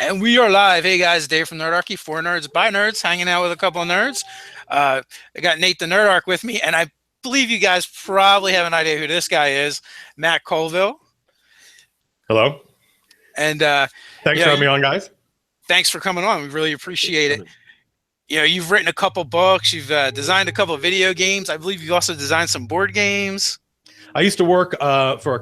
And we are live. Hey guys, Dave from Nerdarchy, for nerds, by nerds, hanging out with a couple of nerds. I got Nate the Nerdarch with me, and I believe you guys probably have an idea who this guy is, Matt Colville. Hello. And thanks for having me on, guys. Thanks for coming on. We really appreciate it. You know, you've written a couple books, you've designed a couple of video games. I believe you've also designed some board games. I used to work for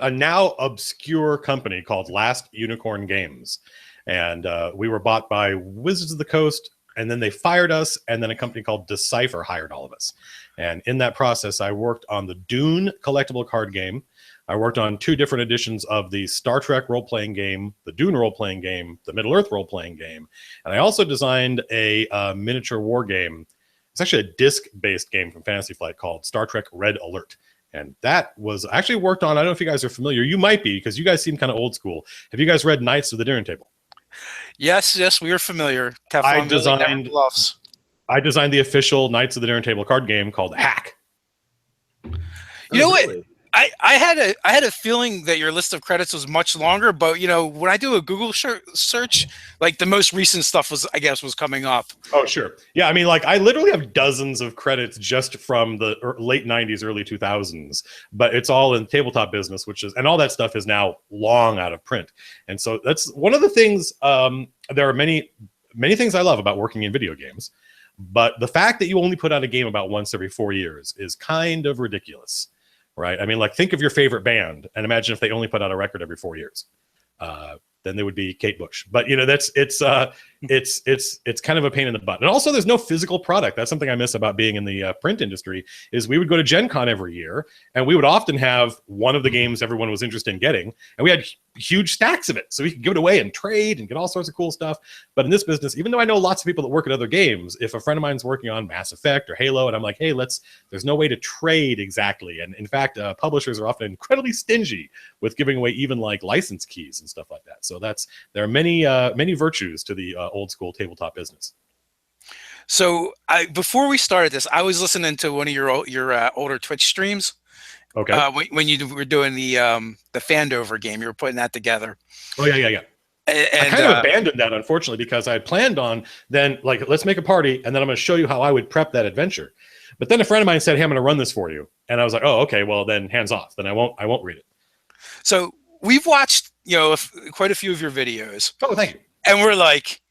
a now obscure company called Last Unicorn Games. And we were bought by Wizards of the Coast, and then they fired us, and then a company called Decipher hired all of us. And in that process, I worked on the Dune collectible card game. I worked on 2 different editions of the Star Trek role-playing game, the Dune role-playing game, the Middle-earth role-playing game. And I also designed a miniature war game. It's actually a disc-based game from Fantasy Flight called Star Trek Red Alert. And that was actually worked on, I don't know if you guys are familiar. You might be, because you guys seem kind of old school. Have you guys read Knights of the Dinner Table? Yes, we are familiar. I designed the official Knights of the Dinner Table card game called Hack. You know what? I had a feeling that your list of credits was much longer, but you know, when I do a Google search, like the most recent stuff was coming up. Oh, sure. Yeah, I mean, like I literally have dozens of credits just from the late 90s, early 2000s, but it's all in tabletop business, and all that stuff is now long out of print. And so that's one of the things, there are many things I love about working in video games, but the fact that you only put out a game about once every 4 years is kind of ridiculous. Right? I mean, like, think of your favorite band and imagine if they only put out a record every 4 years. Then they would be Kate Bush. But, you know, it's kind of a pain in the butt. And also, there's no physical product. That's something I miss about being in the print industry, is we would go to Gen Con every year, and we would often have one of the games everyone was interested in getting, and we had huge stacks of it. So we could give it away and trade and get all sorts of cool stuff. But in this business, even though I know lots of people that work at other games, if a friend of mine's working on Mass Effect or Halo, and I'm like, hey, there's no way to trade exactly. And in fact, publishers are often incredibly stingy with giving away even like license keys and stuff like that. So there are many virtues to the old school tabletop business. So before we started this, I was listening to one of your older Twitch streams. Okay. When you were doing the Fandover game, you were putting that together. Oh yeah. And I kind of abandoned that, unfortunately, because I had planned on then, like, let's make a party, and then I'm going to show you how I would prep that adventure. But then a friend of mine said, hey, I'm going to run this for you. And I was like, oh, okay, well, then hands off. Then I won't read it. So we've watched, quite a few of your videos. Oh, thank you. And we're like,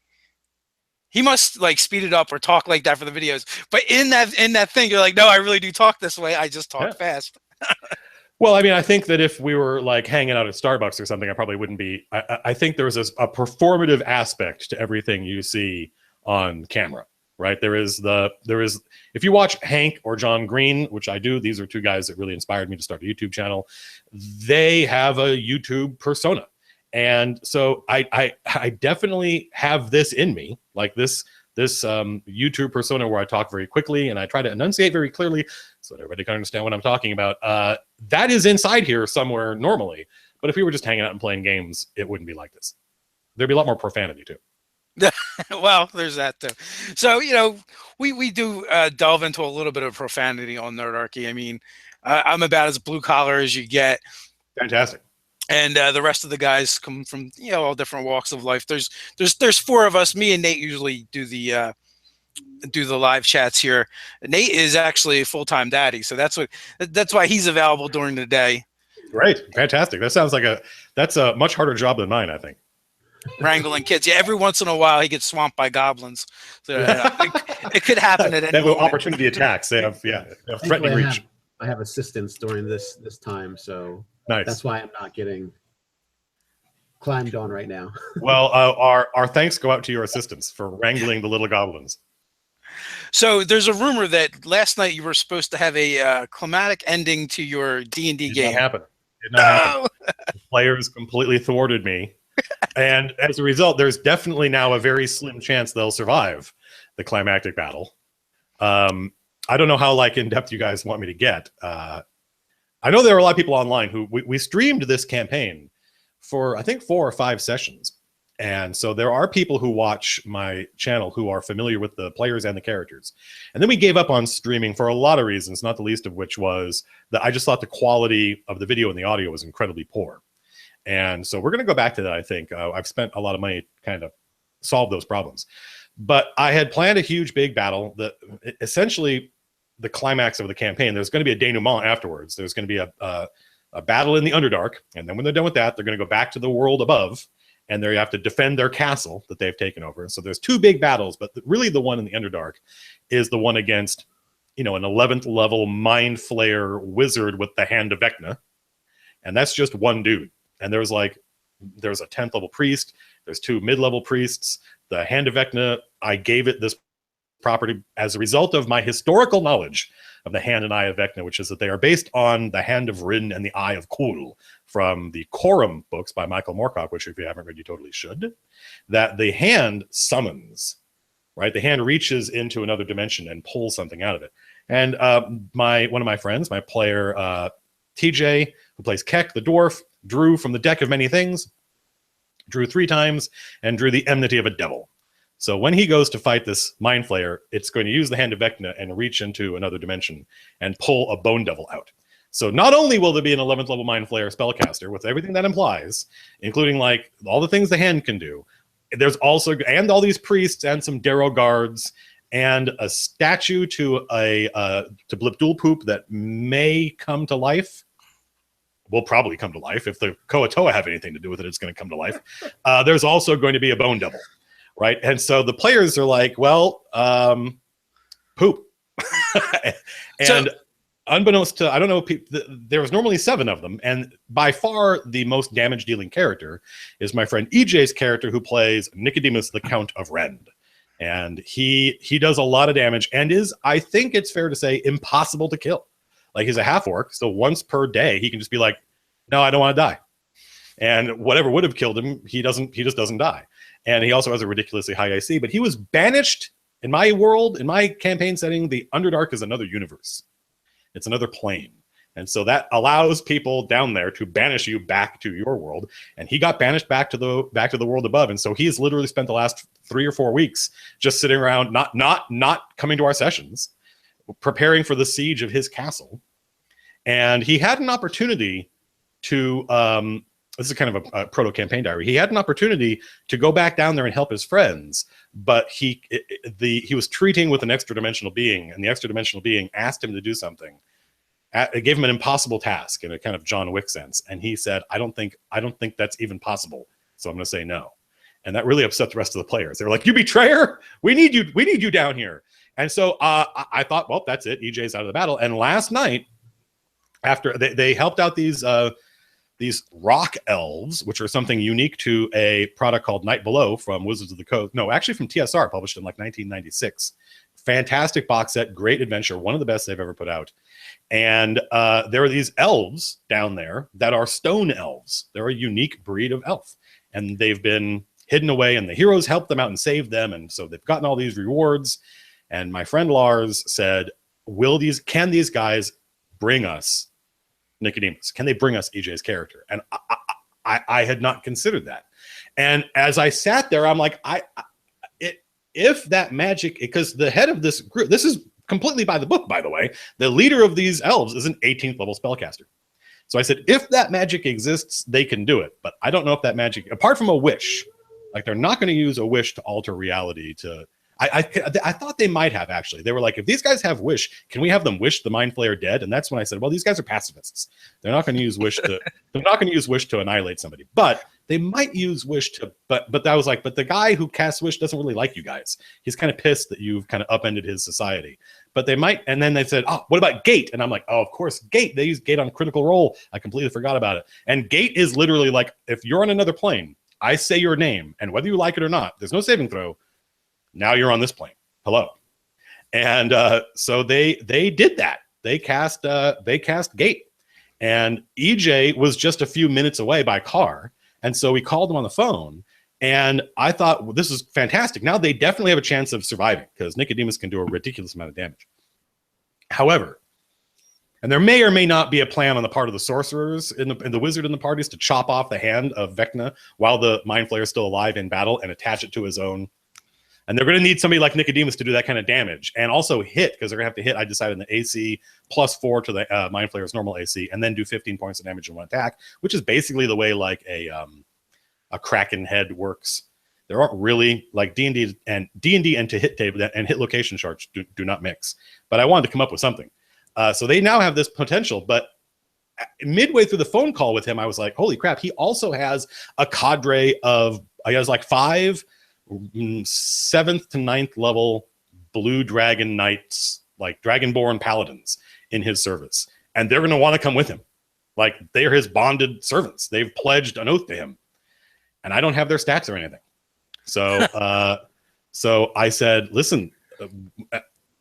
he must like speed it up or talk like that for the videos. But in that thing, you're like, no, I really do talk this way. I just talk fast. Well, I mean, I think that if we were like hanging out at Starbucks or something, I probably wouldn't be. I think there's a performative aspect to everything you see on camera, right? There is if you watch Hank or John Green, which I do, these are 2 guys that really inspired me to start a YouTube channel. They have a YouTube persona. And so I definitely have this in me, like this YouTube persona where I talk very quickly and I try to enunciate very clearly so that everybody can understand what I'm talking about. That is inside here somewhere normally. But if we were just hanging out and playing games, it wouldn't be like this. There'd be a lot more profanity too. Well, there's that too. So, we do delve into a little bit of profanity on Nerdarchy. I mean, I'm about as blue collar as you get. Fantastic. And the rest of the guys come from all different walks of life. There's 4 of us. Me and Nate usually do the live chats here. Nate is actually a full-time daddy, so that's why he's available during the day. Great, fantastic. That sounds like that's a much harder job than mine, I think. Wrangling kids. Yeah, every once in a while he gets swamped by goblins. So it could happen at any moment. They have opportunity attacks. They have threatening reach. I have assistants during this time, so. Nice. That's why I'm not getting climbed on right now. Well, our thanks go out to your assistants for wrangling the little goblins. So there's a rumor that last night you were supposed to have a climatic ending to your D&D game. Did not happen. The players completely thwarted me. And as a result, there's definitely now a very slim chance they'll survive the climactic battle. I don't know how in-depth you guys want me to get. I know there are a lot of people online who we streamed this campaign for, I think, 4 or 5 sessions. And so there are people who watch my channel who are familiar with the players and the characters. And then we gave up on streaming for a lot of reasons, not the least of which was that I just thought the quality of the video and the audio was incredibly poor. And so we're going to go back to that. I think I've spent a lot of money kind of solve those problems, but I had planned a huge big battle that essentially the climax of the campaign. There's going to be a denouement afterwards. There's going to be a battle in the Underdark, and then when they're done with that, they're going to go back to the world above, and they have to defend their castle that they've taken over. So there's two big battles, but really the one in the Underdark is the one against, an 11th level mind flayer wizard with the Hand of Vecna, and that's just one dude. And there's a 10th level priest. There's 2 mid-level priests. The Hand of Vecna, I gave it this property as a result of my historical knowledge of the Hand and Eye of Vecna, which is that they are based on the Hand of Rin and the Eye of Kul from the Quorum books by Michael Moorcock, which if you haven't read, you totally should. That the hand summons, right? The hand reaches into another dimension and pulls something out of it. And one of my friends, my player TJ, who plays Keck the dwarf, drew from the deck of many things, drew 3 times, and drew the enmity of a devil. So when he goes to fight this Mind Flayer, it's going to use the Hand of Vecna and reach into another dimension and pull a Bone Devil out. So not only will there be an 11th level Mind Flayer spellcaster with everything that implies, including like all the things the hand can do, there's also, and all these priests and some Darrow guards and a statue to Blipdul Poop that may come to life. Will probably come to life. If the Koatoa have anything to do with it, it's going to come to life. There's also going to be a Bone Devil. Right. And so the players are like, well, poop. And unbeknownst to, I don't know, there was normally 7 of them. And by far the most damage dealing character is my friend EJ's character, who plays Nicodemus, the Count of Rend. And he does a lot of damage and is, I think it's fair to say, impossible to kill. Like, he's a half orc. So once per day, he can just be like, no, I don't want to die. And whatever would have killed him, he just doesn't die. And he also has a ridiculously high IC, but he was banished in my world, in my campaign setting. The Underdark is another universe. It's another plane. And so that allows people down there to banish you back to your world. And he got banished back to the world above. And so he's literally spent the last 3 or 4 weeks just sitting around, not coming to our sessions, preparing for the siege of his castle. And he had an opportunity to, this is kind of a proto-campaign diary. He had an opportunity to go back down there and help his friends, but he was treating with an extra-dimensional being, and the extra-dimensional being asked him to do something. It gave him an impossible task in a kind of John Wick sense, and he said, "I don't think that's even possible, so I'm going to say no." And that really upset the rest of the players. They were like, "You betrayer! We need you down here." And so I thought, well, that's it. EJ's out of the battle. And last night, after they helped out these rock elves, which are something unique to a product called Night Below from Wizards of the Coast. No, actually from TSR, published in like 1996. Fantastic box set, great adventure, one of the best they've ever put out. And there are these elves down there that are stone elves. They're a unique breed of elf. And they've been hidden away, and the heroes helped them out and saved them. And so they've gotten all these rewards. And my friend Lars said, can these guys bring us Nicodemus? Can they bring us EJ's character? And I had not considered that. And as I sat there, I'm like, if that magic, because the head of this group, this is completely by the book, by the way, the leader of these elves is an 18th level spellcaster. So I said, if that magic exists, they can do it. But I don't know if that magic, apart from a wish, like they're not going to use a wish to alter reality to, I thought they might have, actually. They were like, if these guys have wish, can we have them wish the Mind Flayer dead? And that's when I said, well, these guys are pacifists. They're not going to use wish to annihilate somebody. But they might use wish to, but that was like, but the guy who casts wish doesn't really like you guys. He's kind of pissed that you've kind of upended his society. But they might, and then they said, oh, what about Gate? And I'm like, oh, of course, Gate. They use Gate on Critical Role. I completely forgot about it. And Gate is literally like, if you're on another plane, I say your name, and whether you like it or not, there's no saving throw. Now you're on this plane. Hello. And so they did that. They cast Gate. And EJ was just a few minutes away by car. And so we called him on the phone. And I thought, well, this is fantastic. Now they definitely have a chance of surviving because Nicodemus can do a ridiculous amount of damage. However, and there may or may not be a plan on the part of the sorcerers in the wizard in the parties to chop off the hand of Vecna while the Mind Flayer is still alive in battle and attach it to his own And they're going to need somebody like Nicodemus to do that kind of damage, and also hit, because they're going to have to hit. I decided in the AC +4 to the Mind Flayer's normal AC, and then do 15 points of damage in one attack, which is basically the way like a Kraken head works. There aren't really like D&D and to hit table and hit location charts do not mix. But I wanted to come up with something. So they now have this potential, but midway through the phone call with him, I was like, holy crap, he also has a cadre of, I guess, like 5 7th to 9th level blue dragon knights, like dragonborn paladins in his service. And they're going to want to come with him. Like, they're his bonded servants. They've pledged an oath to him. And I don't have their stats or anything. So, so I said, listen,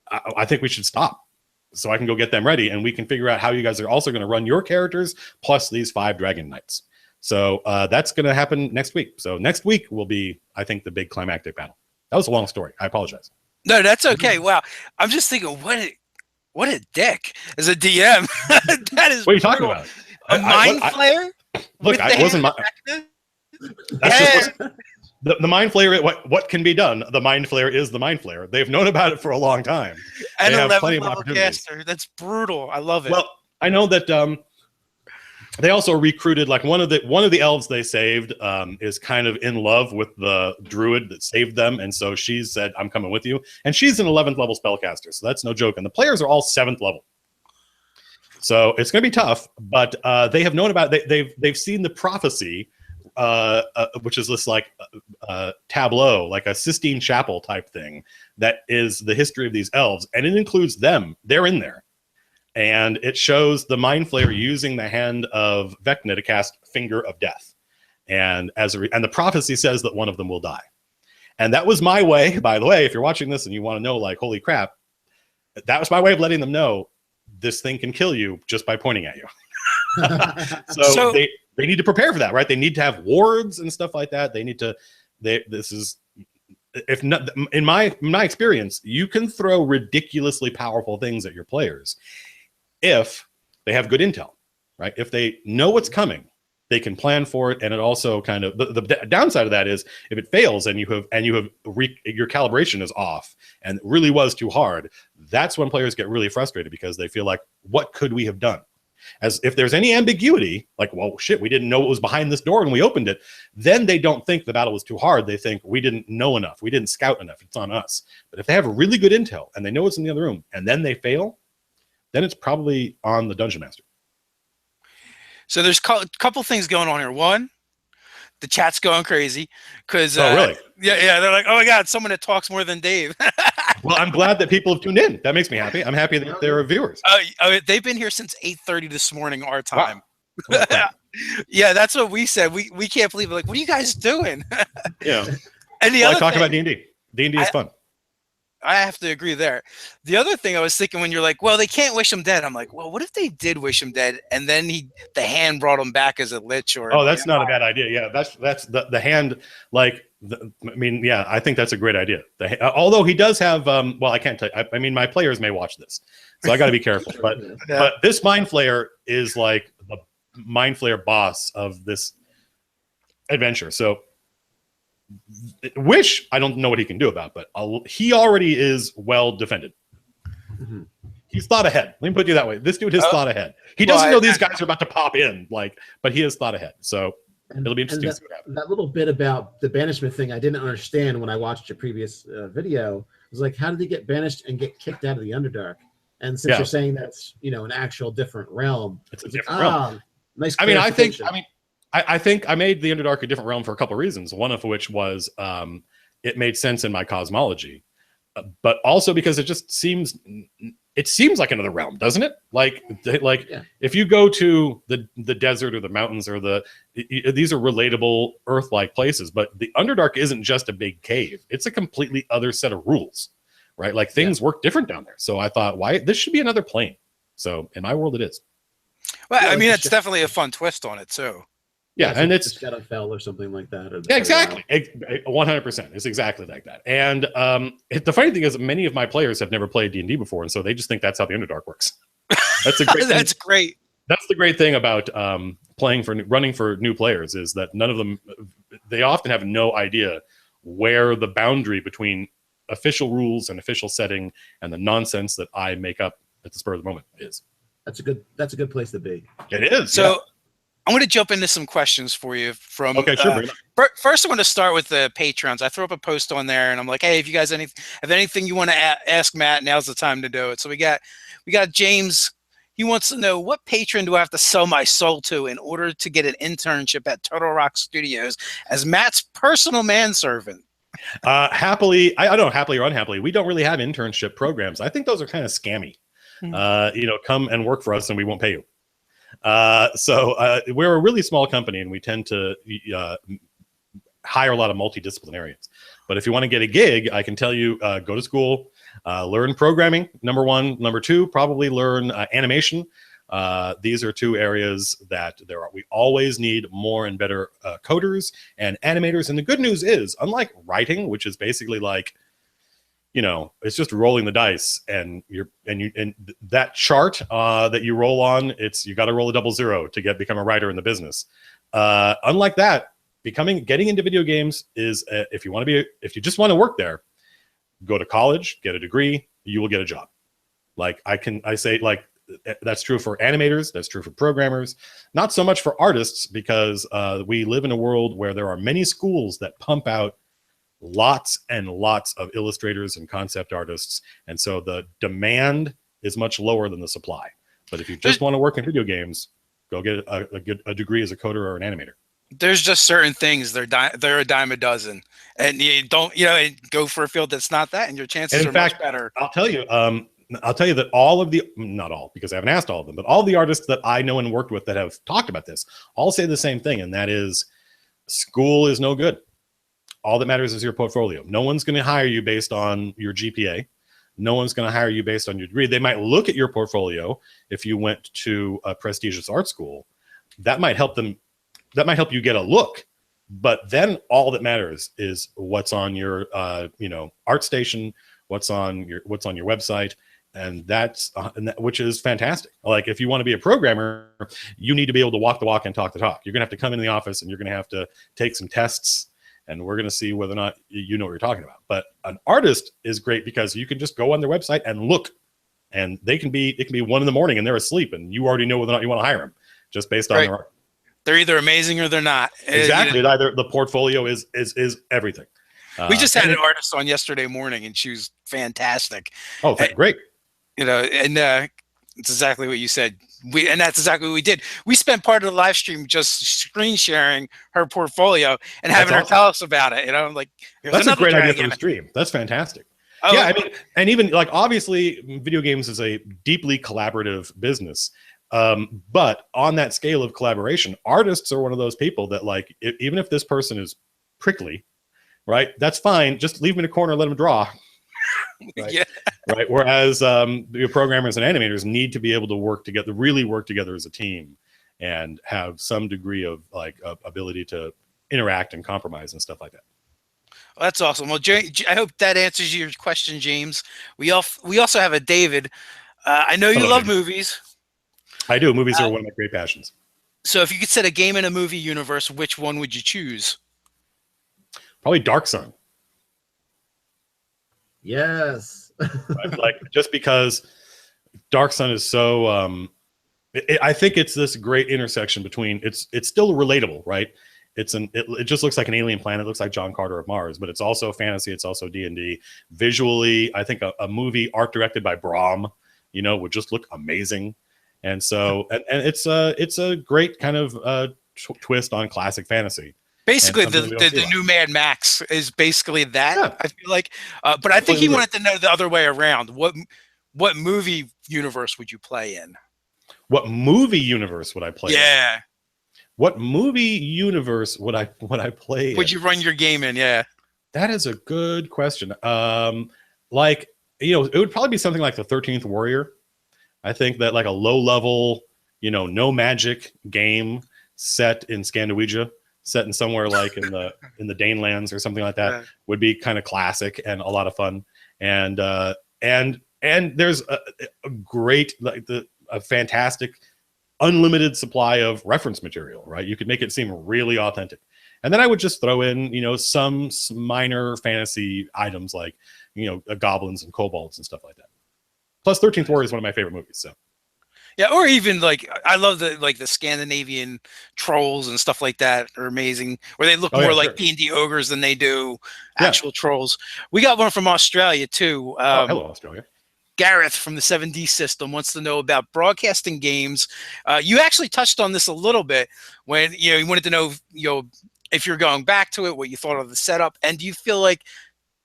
I think we should stop so I can go get them ready, and we can figure out how you guys are also going to run your characters plus these 5 dragon knights. So that's going to happen next week. So next week will be, I think, the big climactic battle. That was a long story. I apologize. No, that's okay. Wow. I'm just thinking, what a dick as a DM. That is what are you talking about? A mind flayer? Look, I wasn't my. That's just the Mind Flayer. What can be done? The Mind Flayer is the Mind Flayer. They've known about it for a long time. And they 11 have plenty of level opportunities. caster. That's brutal. I love it. Well, I know that they also recruited, like, one of the elves they saved is kind of in love with the druid that saved them, and so she said, "I'm coming with you." And she's an 11th level spellcaster, so that's no joke. And the players are all 7th level, so it's going to be tough. But they have known about it. They've seen the prophecy, which is this like tableau, like a Sistine Chapel type thing, that is the history of these elves, and it includes them. They're in there. And it shows the Mind Flayer using the hand of Vecna to cast Finger of Death. And and the prophecy says that one of them will die. And that was my way, by the way, if you're watching this and you want to know, like, holy crap, that was my way of letting them know this thing can kill you just by pointing at you. so they need to prepare for that, right? They need to have wards and stuff like that. They need to, this is, if not, in my experience, you can throw ridiculously powerful things at your players if they have good intel, right? If they know what's coming, they can plan for it. And it also kind of, the downside of that is if it fails and your calibration is off and it really was too hard, that's when players get really frustrated because they feel like, what could we have done? As if there's any ambiguity, like, well, shit, we didn't know what was behind this door when we opened it, then they don't think the battle was too hard. They think we didn't know enough. We didn't scout enough. It's on us. But if they have really good intel and they know what's in the other room and then they fail, then it's probably on the Dungeon Master. So there's a couple things going on here. One, the chat's going crazy because oh, really? Yeah, they're like, oh my god, someone that talks more than Dave. Well, I'm glad that people have tuned in. That makes me happy. I'm happy that there are viewers. They've been here since 8:30 this morning our time. Wow. Yeah, that's what we said. We can't believe it. Like, what are you guys doing? Yeah. And the I other talk thing, about D&D. D&D is fun. I have to agree there. The other thing I was thinking when you're like, well, they can't wish him dead. I'm like, well, what if they did wish him dead and then the hand brought him back as a lich or? Oh, that's not a bad idea. Yeah, that's the hand. Like, yeah, I think that's a great idea. Although he does have, well, I can't tell you. I mean, my players may watch this, so I got to be careful. But Yeah. But this Mind Flayer is like the Mind Flayer boss of this adventure. So Wish, I don't know what he can do about, but he already is well defended. Mhm. He's thought ahead. Let me put it that way. This dude has thought ahead. He doesn't know these guys are about to pop in, but he has thought ahead. So it'll be interesting to see what happens. That little bit about the banishment thing, I didn't understand when I watched your previous video. It was like, how did they get banished and get kicked out of the Underdark? And since you're saying that's an actual different realm, it's a different realm. Nice. I think I made the Underdark a different realm for a couple of reasons. One of which was it made sense in my cosmology, but also because it just seems like another realm, doesn't it? If you go to the desert or the mountains or these are relatable Earth-like places, but the Underdark isn't just a big cave; it's a completely other set of rules, right? Like things work different down there. So I thought, this should be another plane. So in my world, it is. Well, I mean, it's definitely a fun twist on it too. Yeah, and it's Shadowfell or something like that. Yeah, exactly. 100%. It's exactly like that. And the funny thing is, many of my players have never played D&D before, and so they just think that's how the Underdark works. That's a great. That's great. That's the great thing about running for new players is that none of them, they often have no idea where the boundary between official rules and official setting and the nonsense that I make up at the spur of the moment is. That's a good place to be. It is. So yeah. I'm going to jump into some questions for you from. Okay, sure. First, I want to start with the Patrons. I throw up a post on there, and I'm like, "Hey, if you guys have anything you want to ask Matt, now's the time to do it." So we got James. He wants to know, what patron do I have to sell my soul to in order to get an internship at Turtle Rock Studios as Matt's personal manservant? Happily, I don't know, happily or unhappily, we don't really have internship programs. I think those are kind of scammy. Come and work for us and we won't pay you. So we're a really small company and we tend to hire a lot of multidisciplinarians. But if you want to get a gig, I can tell you, go to school, learn programming, number one. Number two, probably learn animation. These are two areas that we always need more and better coders and animators. And the good news is, unlike writing, which is basically like, it's just rolling the dice, and that chart that you roll on, you got to roll a 00 to become a writer in the business. Unlike that, getting into video games is if you just want to work there, go to college, get a degree, you will get a job. That's true for animators, that's true for programmers, not so much for artists, because we live in a world where there are many schools that pump out lots and lots of illustrators and concept artists, and so the demand is much lower than the supply. But if you just want to work in video games, go get a degree as a coder or an animator. There's just certain things, they're a dime a dozen, and you don't go for a field that's not that, and your chances are much better. I'll tell you that not all, because I haven't asked all of them, but all the artists that I know and worked with that have talked about this all say the same thing, and that is, school is no good. All that matters is your portfolio. No one's going to hire you based on your GPA. No one's going to hire you based on your degree. They might look at your portfolio if you went to a prestigious art school. That might help you get a look. But then all that matters is what's on your ArtStation, what's on your website, and which is fantastic. Like, if you want to be a programmer, you need to be able to walk the walk and talk the talk. You're going to have to come in the office and you're going to have to take some tests, and we're going to see whether or not you know what you're talking about. But an artist is great because you can just go on their website and look, and it can be 1 a.m. and they're asleep, and you already know whether or not you want to hire them just based on their art. They're either amazing or they're not. Exactly. Either the portfolio is everything. We just had an artist on yesterday morning, and she was fantastic. Oh, great. And it's exactly what you said. And that's exactly what we did. We spent part of the live stream just screen sharing her portfolio and having her tell us about it. I'm like, that's a great idea for the stream. That's fantastic. Oh, yeah, I mean, and even like, obviously, video games is a deeply collaborative business. But on that scale of collaboration, artists are one of those people that, like, even if this person is prickly, right, that's fine. Just leave them in a corner and let them draw. Right? Yeah. Right. Whereas your programmers and animators need to be able to really work together as a team, and have some degree of ability to interact and compromise and stuff like that. Well, that's awesome. Well, I hope that answers your question, James. We also have a David. I know you love movies. I do. Movies are one of my great passions. So if you could set a game in a movie universe, which one would you choose? Probably Dark Sun. Yes. Right? Just because Dark Sun is so I think it's this great intersection between it's still relatable, right? It just looks like an alien planet. It looks like John Carter of Mars, but it's also fantasy. It's also D&D. Visually, I think a movie art directed by Brahm, would just look amazing. And so, and it's a great kind of twist on classic fantasy. Basically, the new Mad Max is basically that. Yeah. I feel like, but I think he wanted to know the other way around. What movie universe would you play in? What movie universe would I play? Yeah. In? What movie universe would I play? Would you run your game in? Yeah. That is a good question. It would probably be something like the 13th Warrior. I think that, like, a low level, no magic game set in Scandinavia, set in somewhere like in the Danelands or something like that, would be kind of classic and a lot of fun. And there's a great, a fantastic unlimited supply of reference material, right? You could make it seem really authentic. And then I would just throw in, some minor fantasy items like, goblins and kobolds and stuff like that. Plus 13th Warrior is one of my favorite movies. So Yeah, or even like I love the Scandinavian trolls and stuff like that are amazing. Where they look more like D&D ogres than they do actual trolls. We got one from Australia too. Hello, Australia. Gareth from the 7D system wants to know about broadcasting games. You actually touched on this a little bit when you wanted to know if you're going back to it, what you thought of the setup, and do you feel like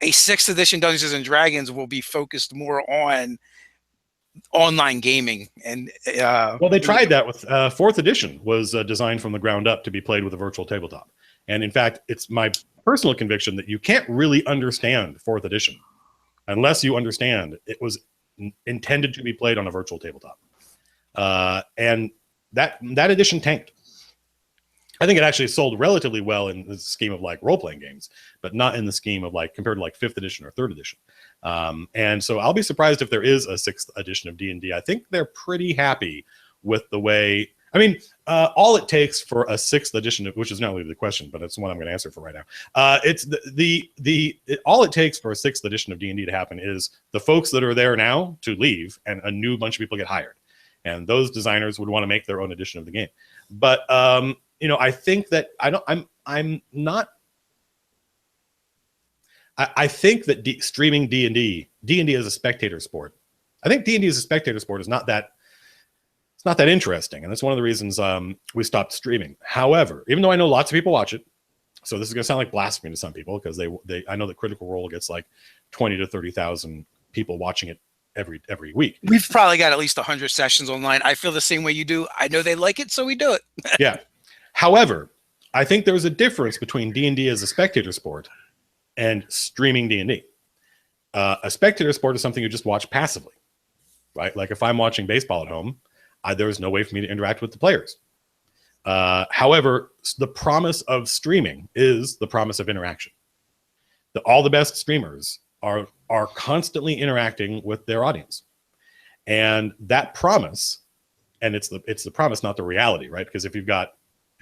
a 6th edition Dungeons and Dragons will be focused more on online gaming? And well, they tried that with 4th edition was designed from the ground up to be played with a virtual tabletop. And in fact, it's my personal conviction that you can't really understand 4th edition unless you understand it was intended to be played on a virtual tabletop. And that edition tanked. I think it actually sold relatively well in the scheme of like role-playing games, but not in the scheme of like compared to like 5th edition or 3rd edition. And so I'll be surprised if there is a 6th edition of D&D. I think they're pretty happy with the way. I mean, all it takes for a 6th edition, which is not really the question, but it's one I'm going to answer for right now. It's all it takes for a 6th edition of D&D to happen is the folks that are there now to leave, and a new bunch of people get hired, and those designers would want to make their own edition of the game. But I think that I think that streaming D&D as a spectator sport. I think D&D as a spectator sport is not that interesting, and that's one of the reasons we stopped streaming. However, even though I know lots of people watch it, so this is going to sound like blasphemy to some people because I know that Critical Role gets like 20 to 30,000 people watching it every week. We've probably got at least 100 sessions online. I feel the same way you do. I know they like it, so we do it. Yeah. However, I think there's a difference between D&D as a spectator sport and streaming D&D. A spectator sport is something you just watch passively, right? Like if I'm watching baseball at home, there's no way for me to interact with the players. However, the promise of streaming is the promise of interaction. All the best streamers are constantly interacting with their audience, and that promise, and it's the promise, not the reality, right? Because if you've got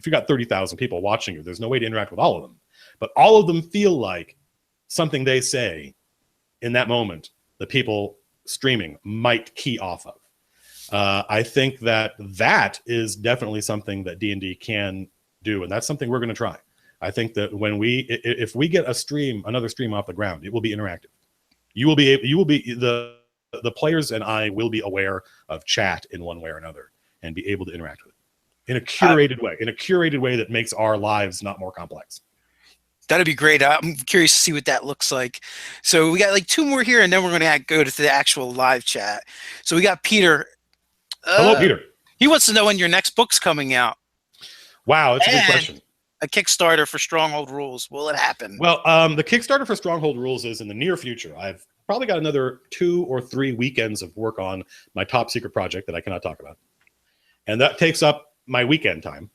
30,000 people watching you, there's no way to interact with all of them, but all of them feel like something they say in that moment, the people streaming might key off of. I think that is definitely something that D&D can do, and that's something we're going to try. I think that if we get another stream off the ground, it will be interactive. The players and I will be aware of chat in one way or another and be able to interact with it in a curated way that makes our lives not more complex. That'd be great. I'm curious to see what that looks like. So we got like 2 more here, and then we're going to go to the actual live chat. So we got Peter. Hello, Peter. He wants to know when your next book's coming out. Wow, that's a good question. A Kickstarter for Stronghold Rules. Will it happen? Well, the Kickstarter for Stronghold Rules is in the near future. I've probably got another 2 or 3 weekends of work on my top secret project that I cannot talk about. And that takes up my weekend time.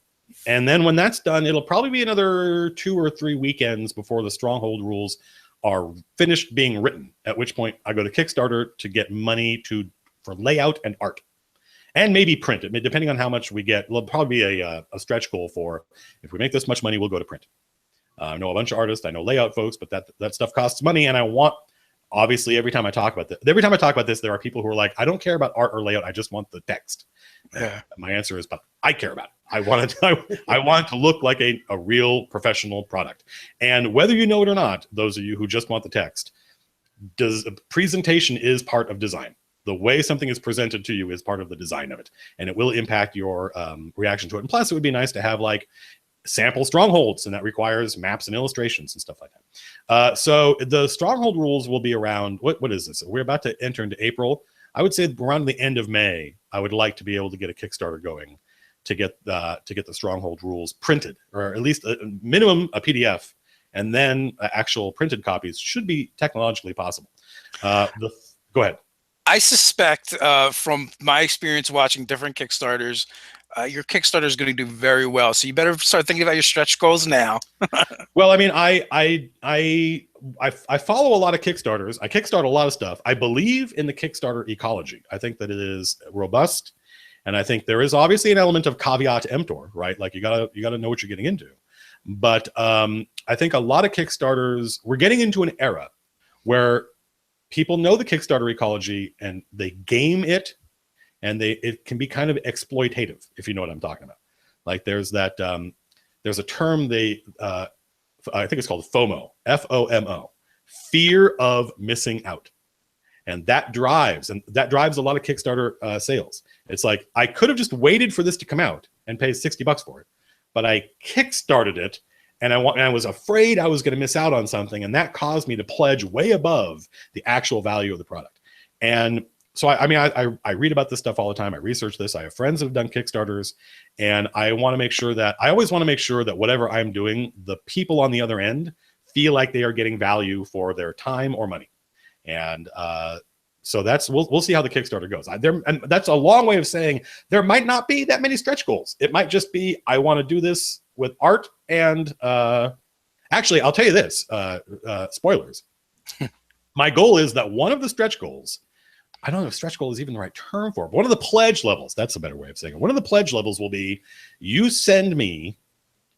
And then when that's done, it'll probably be another 2 or 3 weekends before the Stronghold Rules are finished being written, at which point I go to Kickstarter to get money for layout and art. And maybe print it, depending on how much we get. It'll probably be a stretch goal for, if we make this much money, we'll go to print. I know a bunch of artists, I know layout folks, but that stuff costs money. And I want, obviously, every time I talk about this, there are people who are like, I don't care about art or layout, I just want the text. Yeah. My answer is, but I care about it. I want it to look like a real professional product. And whether you know it or not, those of you who just want the text, presentation is part of design. The way something is presented to you is part of the design of it, and it will impact your reaction to it. And plus, it would be nice to have like sample strongholds, and that requires maps and illustrations and stuff like that. So the Stronghold Rules will be around, what is this? We're about to enter into April. I would say around the end of May, I would like to be able to get a Kickstarter going to get the Stronghold Rules printed, or at least a minimum a PDF, and then actual printed copies should be technologically possible. Go ahead. I suspect from my experience watching different Kickstarters, your Kickstarter is going to do very well. So you better start thinking about your stretch goals now. Well, I mean, I follow a lot of Kickstarters. I kickstart a lot of stuff. I believe in the Kickstarter ecology. I think that it is robust, and I think there is obviously an element of caveat emptor, right? Like you gotta know what you're getting into. But I think a lot of Kickstarters, we're getting into an era where people know the Kickstarter ecology and they game it, and it can be kind of exploitative, if you know what I'm talking about. Like there's that there's a term I think it's called FOMO, FOMO, fear of missing out. And that drives a lot of Kickstarter sales. It's like, I could have just waited for this to come out and paid $60 for it, but I Kickstarted it, and I was afraid I was going to miss out on something, and that caused me to pledge way above the actual value of the product. And so I read about this stuff all the time. I research this. I have friends that have done Kickstarters, and I always want to make sure that whatever I'm doing, the people on the other end feel like they are getting value for their time or money. And so we'll see how the Kickstarter goes. And that's a long way of saying there might not be that many stretch goals. It might just be, I want to do this with art. And actually, I'll tell you this, spoilers. My goal is that one of the stretch goals, I don't know if stretch goal is even the right term for it, but one of the pledge levels, that's a better way of saying it. One of the pledge levels will be, you send me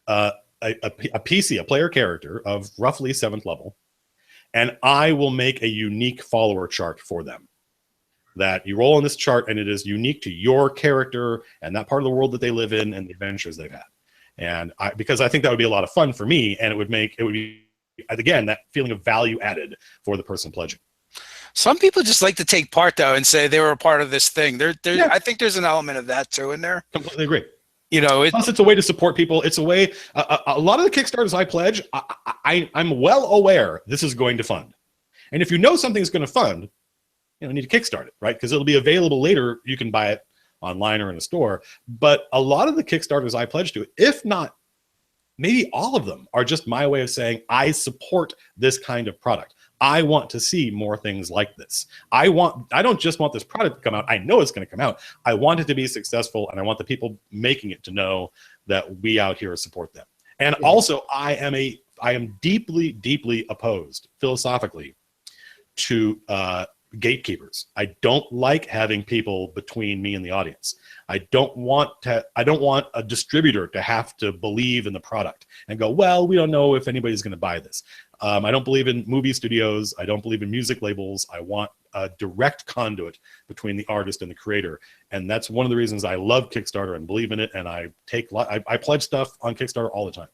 a PC, a player character of roughly 7th level, and I will make a unique follower chart for them. That you roll on this chart, and it is unique to your character and that part of the world that they live in and the adventures they've had. And because I think that would be a lot of fun for me, and it would be, again, that feeling of value added for the person pledging. Some people just like to take part, though, and say they were a part of this thing. Yeah. I think there's an element of that, too, in there. Completely agree. You know, plus it's a way to support people. It's a way. A lot of the Kickstarters I pledge, I'm well aware this is going to fund. And if you know something's going to fund, you need to Kickstart it, right? Because it'll be available later. You can buy it online or in a store. But a lot of the Kickstarters I pledge to, if not maybe all of them, are just my way of saying I support this kind of product. I want to see more things like this. I don't just want this product to come out. I know it's going to come out. I want it to be successful, and I want the people making it to know that we out here support them. And also, I am deeply, deeply opposed philosophically to gatekeepers. I don't like having people between me and the audience. I don't want a distributor to have to believe in the product and go, well, we don't know if anybody's going to buy this. I don't believe in movie studios. I don't believe in music labels. I want a direct conduit between the artist and the creator. And that's one of the reasons I love Kickstarter and believe in it. And I pledge stuff on Kickstarter all the time.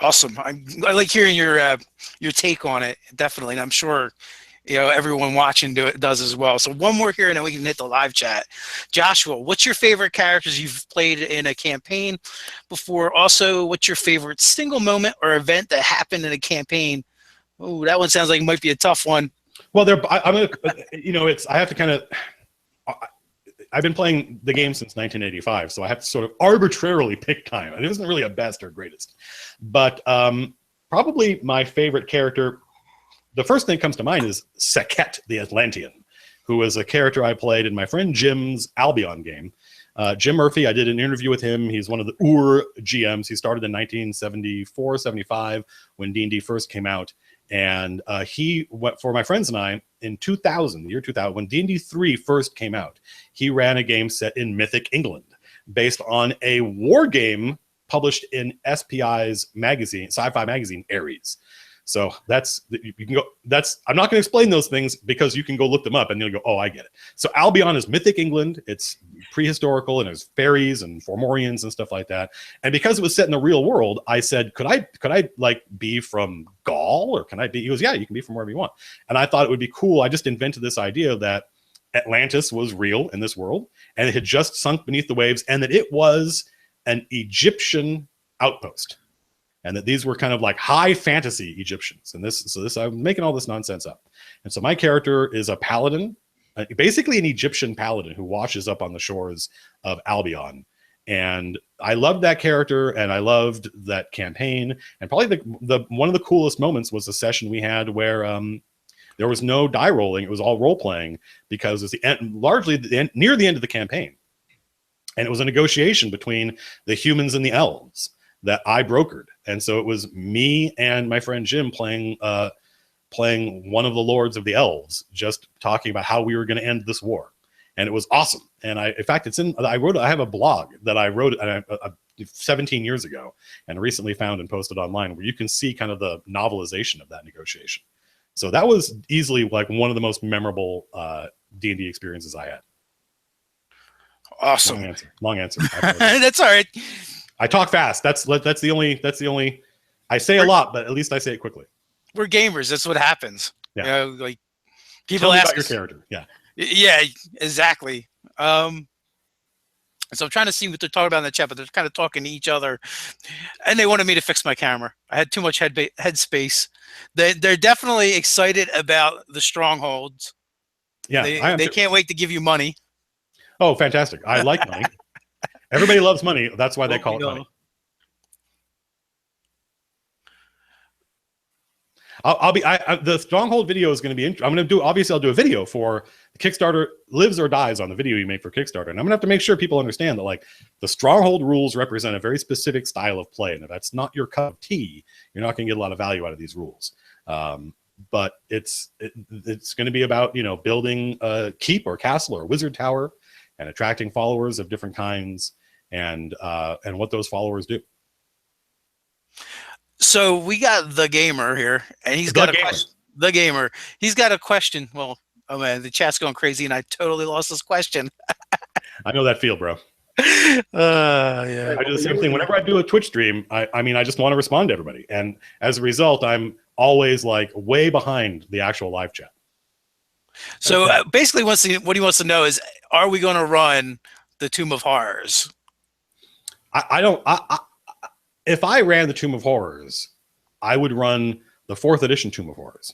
Awesome. I like hearing your take on it, definitely. And I'm sure everyone watching does as well. So one more here, and then we can hit the live chat. Joshua, what's your favorite characters you've played in a campaign before? Also, what's your favorite single moment or event that happened in a campaign? Oh, that one sounds like it might be a tough one. Well, I have to kind of. I've been playing the game since 1985, so I have to sort of arbitrarily pick time. It isn't really a best or greatest, but probably my favorite character. The first thing that comes to mind is Saket the Atlantean, who was a character I played in my friend Jim's Albion game. Jim Murphy, I did an interview with him. He's one of the GMs. He started in 1974, 75 when D&D first came out. And he went for my friends and I in 2000, the year 2000, when D&D 3 first came out. He ran a game set in Mythic England based on a war game published in SPI's magazine, sci-fi magazine, Ares. So you can go. I'm not going to explain those things because you can go look them up and you'll go, oh, I get it. So Albion is Mythic England. It's prehistorical and there's fairies and Fomorians and stuff like that. And because it was set in the real world, I said, could I like be from Gaul or can I be? He goes, yeah, you can be from wherever you want. And I thought it would be cool. I just invented this idea that Atlantis was real in this world and it had just sunk beneath the waves and that it was an Egyptian outpost. And that these were kind of like high fantasy Egyptians. And I'm making all this nonsense up. And so my character is a paladin, basically an Egyptian paladin who washes up on the shores of Albion. And I loved that character and I loved that campaign. And probably the one of the coolest moments was the session we had where there was no die rolling. It was all role playing because it's near the end of the campaign. And it was a negotiation between the humans and the elves that I brokered. And so it was me and my friend Jim playing one of the lords of the elves, just talking about how we were going to end this war. And it was awesome. And I have a blog that I wrote 17 years ago and recently found and posted online where you can see kind of the novelization of that negotiation. So that was easily like one of the most memorable D&D experiences I had. Awesome. Long answer. That's all right. I talk fast. That's the only. I say a lot, but at least I say it quickly. We're gamers. That's what happens. Yeah. You know, like people Tell me ask about your us, character. Yeah. Yeah, exactly. So I'm trying to see what they're talking about in the chat, but they're kind of talking to each other, and they wanted me to fix my camera. I had too much head space. They're definitely excited about the strongholds. Yeah, they can't wait to give you money. Oh, fantastic! I like money. Everybody loves money. That's why they call it money. The Stronghold video is going to be. I'm going to do. Obviously, I'll do a video for the Kickstarter lives or dies on the video you make for Kickstarter, and I'm going to have to make sure people understand that like the Stronghold rules represent a very specific style of play, and if that's not your cup of tea, you're not going to get a lot of value out of these rules. But it's going to be about building a keep or castle or wizard tower, and attracting followers of different kinds, and what those followers do. So we got the gamer here, and he's got a question. The gamer, he's got a question. Well, oh man, the chat's going crazy, and I totally lost this question. I know that feel, bro. Yeah. I do the same thing whenever I do a Twitch stream. I mean, I just want to respond to everybody, and as a result, I'm always like way behind the actual live chat. So basically, what he wants to know is, are we going to run the Tomb of Horrors? If I ran the Tomb of Horrors, I would run the 4th edition Tomb of Horrors,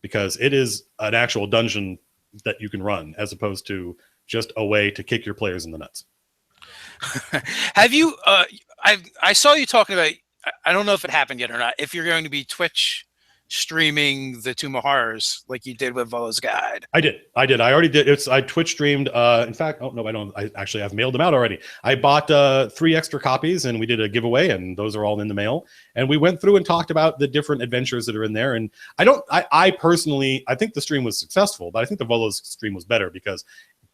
because it is an actual dungeon that you can run as opposed to just a way to kick your players in the nuts. Have you? I saw you talking about. I don't know if it happened yet or not. If you're going to be Twitch streaming the Tomb of Horrors like you did with Volo's Guide. I did. I already did. I Twitch streamed. In fact, oh no, I don't. I've mailed them out already. I bought 3 extra copies, and we did a giveaway, and those are all in the mail. And we went through and talked about the different adventures that are in there. And I personally, I think the stream was successful, but I think the Volo's stream was better because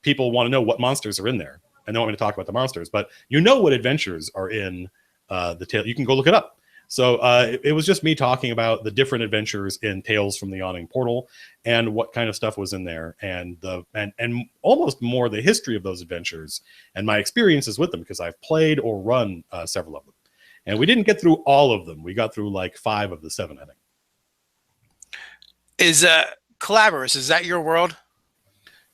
people want to know what monsters are in there, and they want me to talk about the monsters. But what adventures are in the tale. You can go look it up. So it was just me talking about the different adventures in Tales from the Yawning Portal and what kind of stuff was in there, and almost more the history of those adventures and my experiences with them, because I've played or run several of them. And we didn't get through all of them. We got through like 5 of the 7, I think. Is Collaborus, is that your world?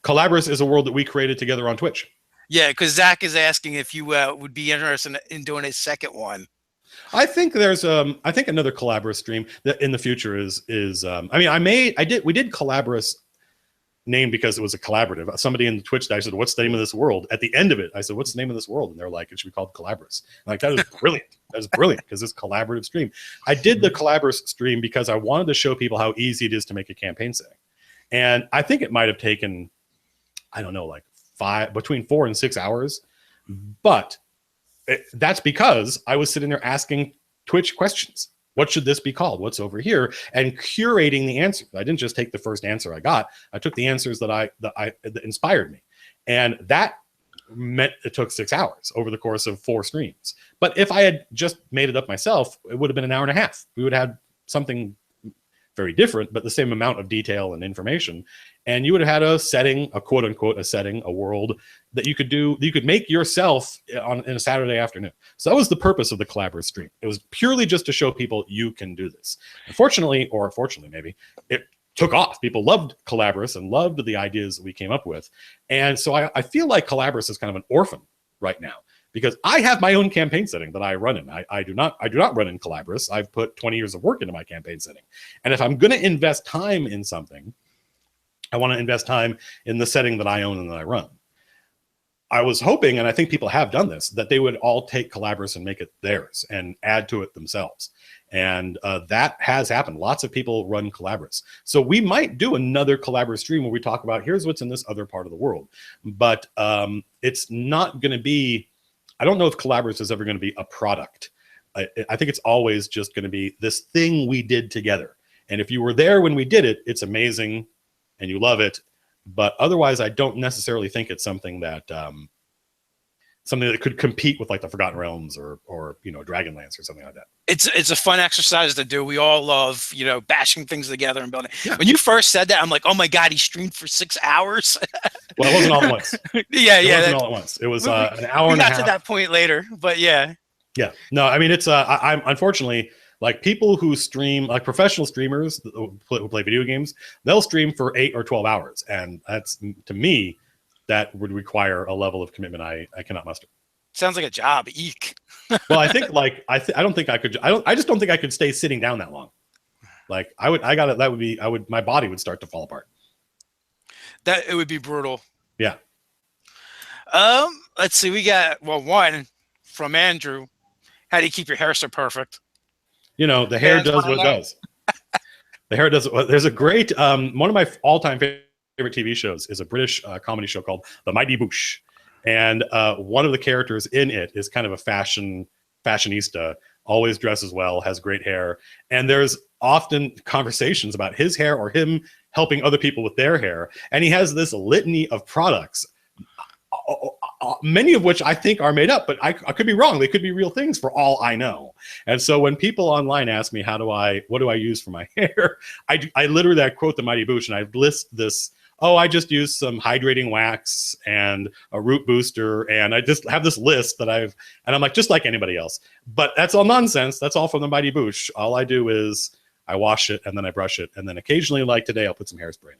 Collaborus is a world that we created together on Twitch. Yeah, because Zach is asking if you would be interested in doing a second one. I think there's I think another Collaborus stream that in the future is I mean, we did Collaborus name because it was a collaborative. Somebody in the Twitch I said, what's the name of this world? At the end of it, I said, what's the name of this world? And they're like, it should be called Collaborus. I'm like, that is brilliant. That is brilliant, because it's collaborative stream. I did the Collaborus stream because I wanted to show people how easy it is to make a campaign setting. And I think it might have taken, I don't know, like between 4 and 6 hours. But that's because I was sitting there asking Twitch questions. What should this be called? What's over here? And curating the answers. I didn't just take the first answer I got. I took the answers that inspired me. And that meant it took 6 hours over the course of 4 streams. But if I had just made it up myself, it would have been an hour and a half. We would have had something very different, but the same amount of detail and information. And you would have had a setting, a quote unquote, a setting, a world that you could do, you could make yourself in a Saturday afternoon. So that was the purpose of the Collaborative stream. It was purely just to show people you can do this. Unfortunately, or fortunately maybe, it took off. People loved Collaborative and loved the ideas that we came up with. And so I feel like Collaborative is kind of an orphan right now, because I have my own campaign setting that I run in. I do not run in Collaborative. I've put 20 years of work into my campaign setting. And if I'm going to invest time in something, I want to invest time in the setting that I own and that I run. I was hoping, and I think people have done this, that they would all take Collaborative and make it theirs and add to it themselves. And that has happened. Lots of people run Collaborative. So we might do another Collaborative stream where we talk about, here's what's in this other part of the world. But it's not going to be, I don't know if Collaborative is ever going to be a product. I think it's always just going to be this thing we did together. And if you were there when we did it, it's amazing and you love it. But otherwise, I don't necessarily think it's something that something that could compete with like the Forgotten Realms or Dragonlance or something like that. It's a fun exercise to do. We all love, bashing things together and building. Yeah. When you first said that, I'm like, oh my God, he streamed for 6 hours. Well, it wasn't all at once. It wasn't all at once. It was an hour and a half. We got to that point later, but yeah. Yeah. No, I mean, it's I'm unfortunately, like, people who stream, like professional streamers who play video games, they'll stream for 8 or 12 hours. And that's, to me, that would require a level of commitment I cannot muster. Sounds like a job. Eek. Well, I think like I don't think I could. I just don't think I could stay sitting down that long. Like my body would start to fall apart. That it would be brutal. Yeah. Let's see. We got one from Andrew. How do you keep your hair so perfect? The hair does what it does. The hair does. There's a great one of my all-time favorite TV shows is a British comedy show called The Mighty Boosh. And one of the characters in it is kind of a fashionista, always dresses well, has great hair. And there's often conversations about his hair or him helping other people with their hair. And he has this litany of products, many of which I think are made up, but I could be wrong. They could be real things for all I know. And so when people online ask me, what do I use for my hair? I literally quote The Mighty Boosh and I list this. Oh, I just use some hydrating wax and a root booster. And I just have this list that and I'm like, just like anybody else. But that's all nonsense. That's all from The Mighty Boosh. All I do is I wash it and then I brush it. And then occasionally, like today, I'll put some hairspray in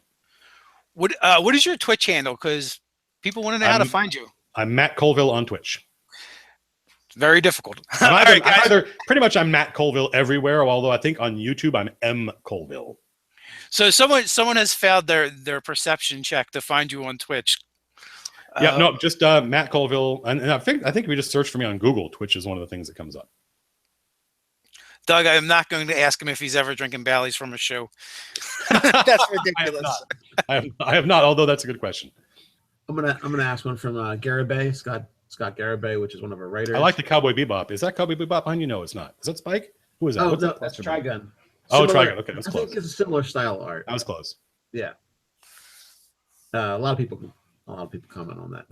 it. What is your Twitch handle? Because people want to know how to find you. I'm Matt Colville on Twitch. It's very difficult. I'm Matt Colville everywhere. Although I think on YouTube, I'm M Colville. So someone has failed their perception check to find you on Twitch. Yeah, no, just Matt Colville, and I think if you just search for me on Google, Twitch is one of the things that comes up. Doug, I'm not going to ask him if he's ever drinking Baileys from a show. That's ridiculous. I have not. Although that's a good question. I'm gonna ask one from Garibay, Scott Garibay, which is one of our writers. I like the Cowboy Bebop. Is that Cowboy Bebop behind you? No, it's not. Is that Spike? Who is that? Oh, no, that's Trigun. Oh, Trigun. Okay, that's close. I think it's a similar style art. That was close. Yeah. A lot of people comment on that.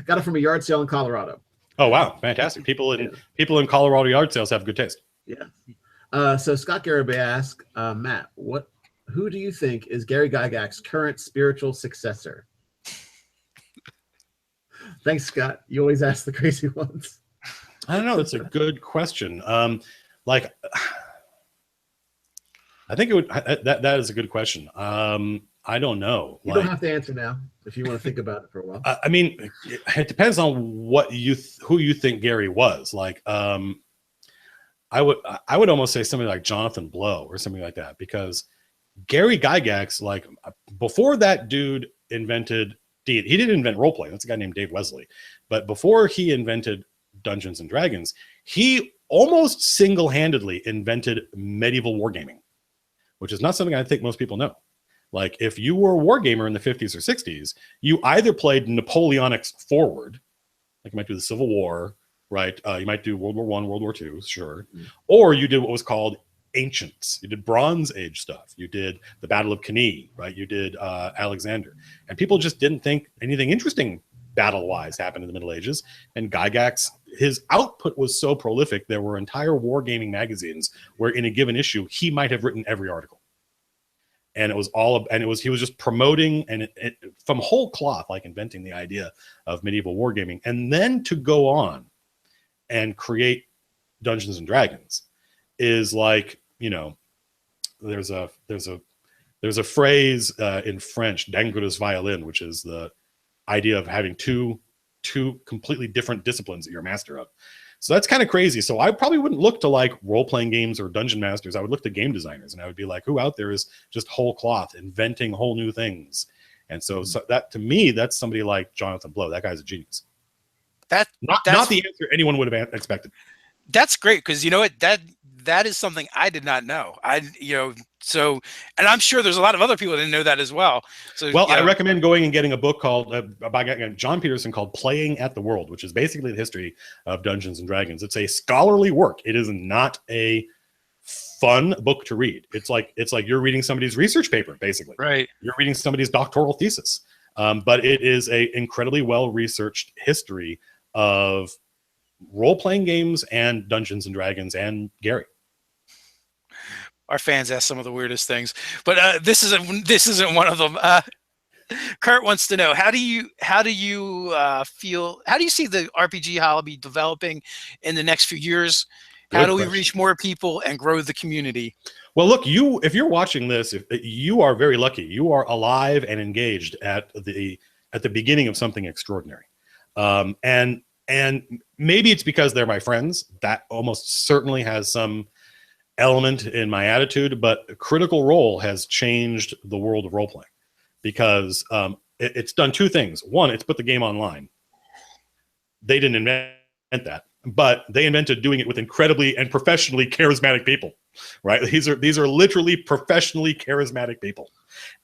Got it from a yard sale in Colorado. Oh wow, fantastic! People in Colorado yard sales have good taste. Yeah. So Scott Garibay asked Matt, who do you think is Gary Gygax's current spiritual successor? Thanks, Scott. You always ask the crazy ones. I don't know. That's a good question. I think it would. That is a good question. I don't know. You don't have to answer now if you want to think about it for a while. I mean, it depends on who you think Gary was. Like, I would almost say somebody like Jonathan Blow or something like that, because Gary Gygax, like before that dude invented he didn't invent role play. That's a guy named Dave Wesley. But before he invented Dungeons and Dragons, he almost single-handedly invented medieval wargaming, which is not something I think most people know. Like, if you were a wargamer in the 50s or 60s, you either played Napoleonic forward, like you might do the Civil War, right? You might do World War I, World War II, sure. Mm-hmm. Or you did what was called Ancients. You did Bronze Age stuff. You did the Battle of Cannae, right? You did Alexander. And people just didn't think anything interesting battle-wise happened in the Middle Ages. And Gygax, his output was so prolific, there were entire wargaming magazines where in a given issue, he might have written every article. And he was just promoting and from whole cloth, like inventing the idea of medieval wargaming. And then to go on and create Dungeons and Dragons is like, there's a phrase in French, d'ingres violin, which is the idea of having two completely different disciplines that you're a master of. So that's kind of crazy. So I probably wouldn't look to like role-playing games or dungeon masters. I would look to game designers, and I would be like, who out there is just whole cloth inventing whole new things? And so that, to me, that's somebody like Jonathan Blow. That guy's a genius. That's not the answer anyone would have expected. That's great, because you know what, that is something I did not know. And I'm sure there's a lot of other people that didn't know that as well. So, I recommend going and getting a book called by John Peterson called Playing at the World, which is basically the history of Dungeons and Dragons. It's a scholarly work. It is not a fun book to read. It's like you're reading somebody's research paper, basically. Right. You're reading somebody's doctoral thesis. But it is a incredibly well-researched history of role-playing games and Dungeons and Dragons and Gary. Our fans ask some of the weirdest things, but this isn't one of them. Kurt wants to know, how do you feel? How do you see the RPG hobby developing in the next few years? How do we reach more people and grow the community? Well, look, if you're watching this, you are very lucky. You are alive and engaged at the beginning of something extraordinary. And maybe it's because they're my friends. That almost certainly has some element in my attitude, but Critical Role has changed the world of role playing because it's done two things. One, it's put the game online. They didn't invent that, but they invented doing it with incredibly and professionally charismatic people, right? These are literally professionally charismatic people.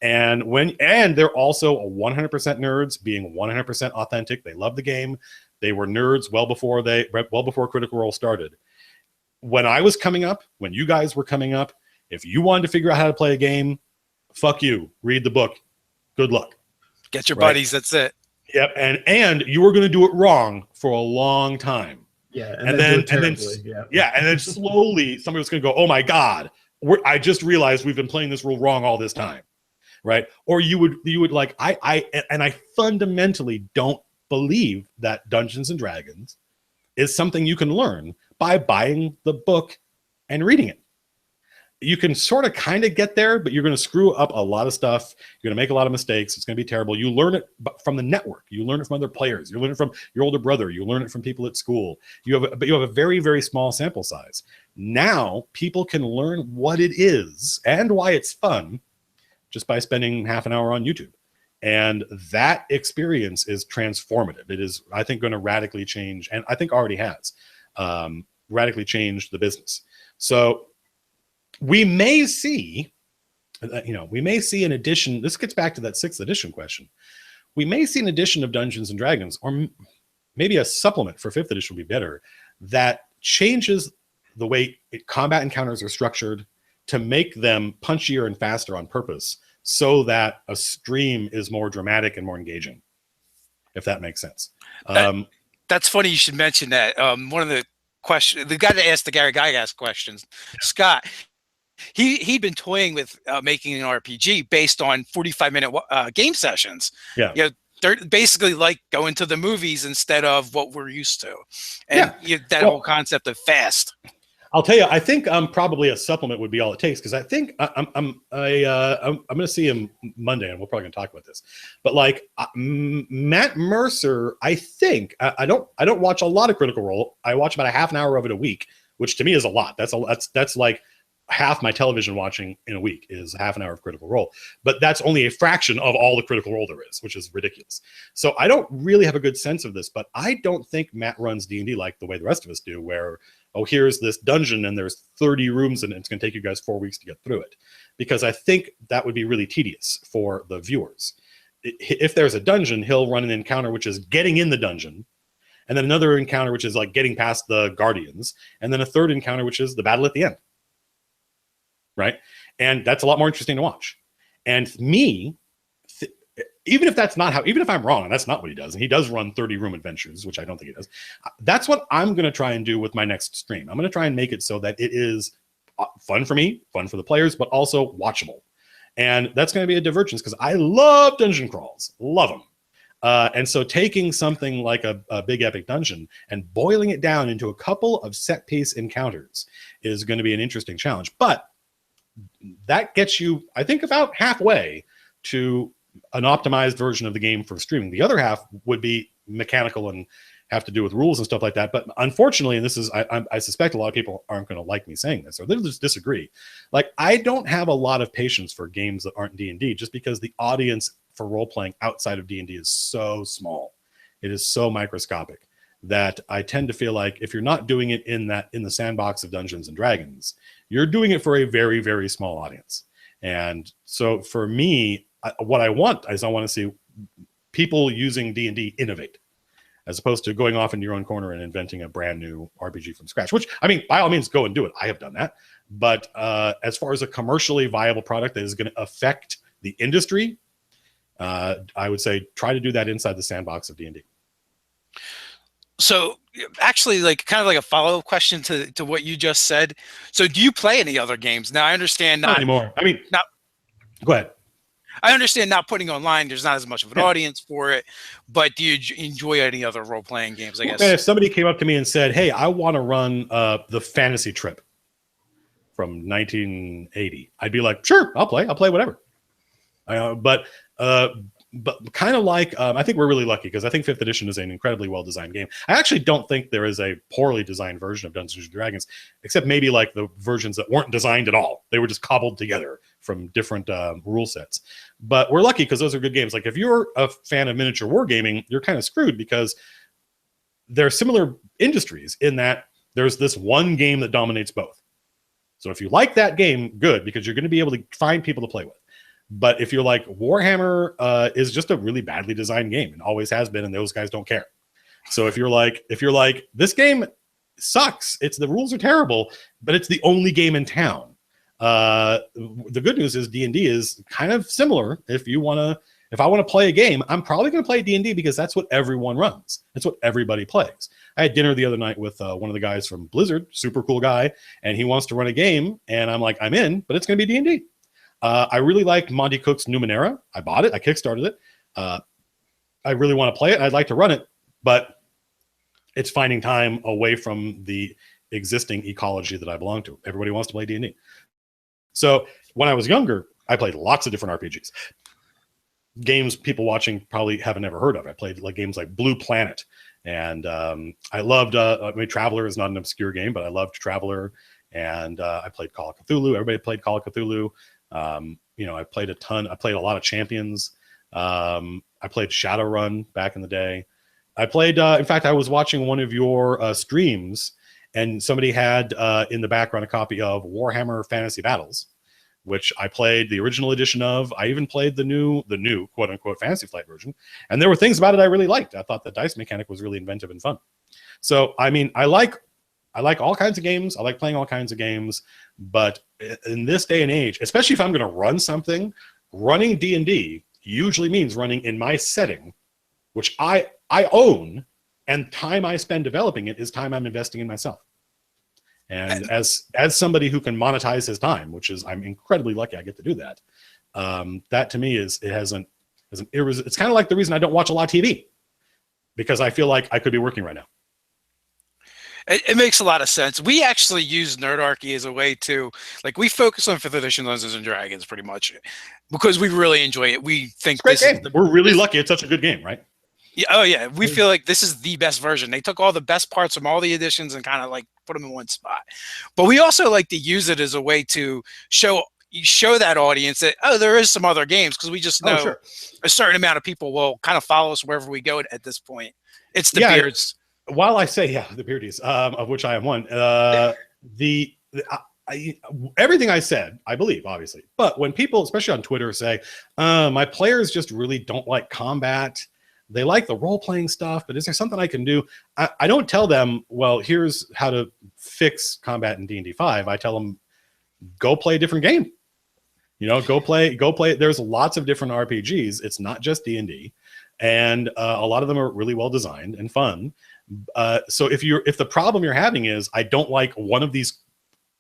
And they're also 100% nerds, being 100% authentic. They love the game. They were nerds well before Critical Role started. When I was coming up, when you guys were coming up, if you wanted to figure out how to play a game, fuck you. Read the book. Good luck. Get your buddies. That's it. Yep. And you were going to do it wrong for a long time. Yeah. And then slowly somebody was going to go, oh my God, I just realized we've been playing this rule wrong all this time. Right. Or you would like, I fundamentally don't believe that Dungeons and Dragons is something you can learn by buying the book and reading it. You can sort of kind of get there, but you're going to screw up a lot of stuff. You're going to make a lot of mistakes. It's going to be terrible. You learn it from the network. You learn it from other players. You learn it from your older brother. You learn it from people at school. But you have a very, very small sample size. Now people can learn what it is and why it's fun just by spending half an hour on YouTube. And that experience is transformative. It is, I think, going to radically change, and I think already has radically changed the business. So we may see, an addition. This gets back to that 6th edition question. We may see an addition of Dungeons and Dragons, or maybe a supplement for 5th edition would be better, that changes the way combat encounters are structured to make them punchier and faster on purpose, so that a stream is more dramatic and more engaging, if that makes sense. That's funny you should mention that. One of the guy that asked the Gary Gygax questions, Scott, he'd been toying with making an RPG based on 45-minute game sessions. Yeah. They're basically like going to the movies instead of what we're used to. And whole concept of fast. I'll tell you, I think probably a supplement would be all it takes, because I think I'm going to see him Monday, and we're probably going to talk about this. But like Matt Mercer, I think I don't watch a lot of Critical Role. I watch about a half an hour of it a week, which to me is a lot. That's like half my television watching in a week is half an hour of Critical Role. But that's only a fraction of all the Critical Role there is, which is ridiculous. So I don't really have a good sense of this, but I don't think Matt runs D&D like the way the rest of us do, where, oh, here's this dungeon and there's 30 rooms and it's going to take you guys 4 weeks to get through it. Because I think that would be really tedious for the viewers. If there's a dungeon, he'll run an encounter which is getting in the dungeon, and then another encounter which is like getting past the guardians, and then a third encounter which is the battle at the end. Right? And that's a lot more interesting to watch. And me, even if I'm wrong, and that's not what he does, and he does run 30-room adventures, which I don't think he does, that's what I'm going to try and do with my next stream. I'm going to try and make it so that it is fun for me, fun for the players, but also watchable. And that's going to be a divergence, because I love dungeon crawls, love them. And so taking something like a big epic dungeon and boiling it down into a couple of set-piece encounters is going to be an interesting challenge. But that gets you, I think, about halfway to an optimized version of the game for streaming. The other half would be mechanical and have to do with rules and stuff like that. But unfortunately, and this is, I suspect a lot of people aren't going to like me saying this, or they'll just disagree. Like, I don't have a lot of patience for games that aren't D&D, just because the audience for role-playing outside of D&D is so small. It is so microscopic that I tend to feel like if you're not doing it in the sandbox of Dungeons and Dragons, you're doing it for a very, very small audience. And so for me, what I want is I want to see people using D&D innovate, as opposed to going off into your own corner and inventing a brand new RPG from scratch, which, I mean, by all means, go and do it. I have done that. But as far as a commercially viable product that is going to affect the industry, I would say try to do that inside the sandbox of D&D. So actually, like kind of like a follow-up question to what you just said. So do you play any other games? Now I understand Not anymore. I mean, not go ahead. I understand not putting online. There's not as much of an Yeah. audience for it, but do you enjoy any other role-playing games? I guess. Man, if somebody came up to me and said, "Hey, I want to run the Fantasy Trip from 1980," I'd be like, "Sure, I'll play. I'll play whatever." But kind of like I think we're really lucky because I think 5th edition is an incredibly well-designed game. I actually don't think there is a poorly designed version of Dungeons and Dragons, except maybe like the versions that weren't designed at all. They were just cobbled together from different rule sets. But we're lucky because those are good games. Like if you're a fan of miniature wargaming, you're kind of screwed because there are similar industries in that there's this one game that dominates both. So if you like that game, good, because you're going to be able to find people to play with. But if you're like, Warhammer is just a really badly designed game and always has been, and those guys don't care. So if you're like, this game sucks, the rules are terrible, but it's the only game in town. The good news is D&D is kind of similar. If I want to play a game, I'm probably going to play D&D because that's what everyone runs. That's what everybody plays. I had dinner the other night with one of the guys from Blizzard, super cool guy, and he wants to run a game, and I'm like, I'm in, but it's going to be D&D. I really like Monty Cook's Numenera. I bought it. I kickstarted it. I really want to play it. I'd like to run it, but it's finding time away from the existing ecology that I belong to. Everybody wants to play D&D. So when I was younger, I played lots of different RPGs. Games people watching probably haven't ever heard of. I played like games like Blue Planet. And I loved, Traveler is not an obscure game, but I loved Traveler. And I played Call of Cthulhu. Everybody played Call of Cthulhu. I played a ton. I played a lot of Champions. I played Shadowrun back in the day. I played, in fact, I was watching one of your streams, and somebody had in the background a copy of Warhammer Fantasy Battles, which I played the original edition of. I even played the new quote unquote Fantasy Flight version. And there were things about it I really liked. I thought the dice mechanic was really inventive and fun. So, I mean, I like all kinds of games. I like playing all kinds of games. But in this day and age, especially if I'm going to run something, running D&D usually means running in my setting, which I own, and time I spend developing it is time I'm investing in myself. And as somebody who can monetize his time, which is, I'm incredibly lucky I get to do that. That to me it's kind of like the reason I don't watch a lot of TV, because I feel like I could be working right now. It makes a lot of sense. We actually use Nerdarchy as a way to, like, we focus on 5th edition Dungeons and Dragons pretty much because we really enjoy it. We think we're really lucky it's such a good game, right? Yeah, oh yeah, we feel like this is the best version. They took all the best parts from all the editions and kind of like put them in one spot. But we also like to use it as a way to show that audience that, oh, there is some other games, because we just know a certain amount of people will kind of follow us wherever we go at this point. It's the beards. While I say, the beardies, of which I am one, everything I said, I believe, obviously. But when people, especially on Twitter, say, my players just really don't like combat, they like the role-playing stuff, but is there something I can do? I don't tell them, well, here's how to fix combat in D&D 5. I tell them, go play a different game. Go play. There's lots of different RPGs. It's not just D&D. And a lot of them are really well designed and fun. So if the problem you're having is, I don't like one of these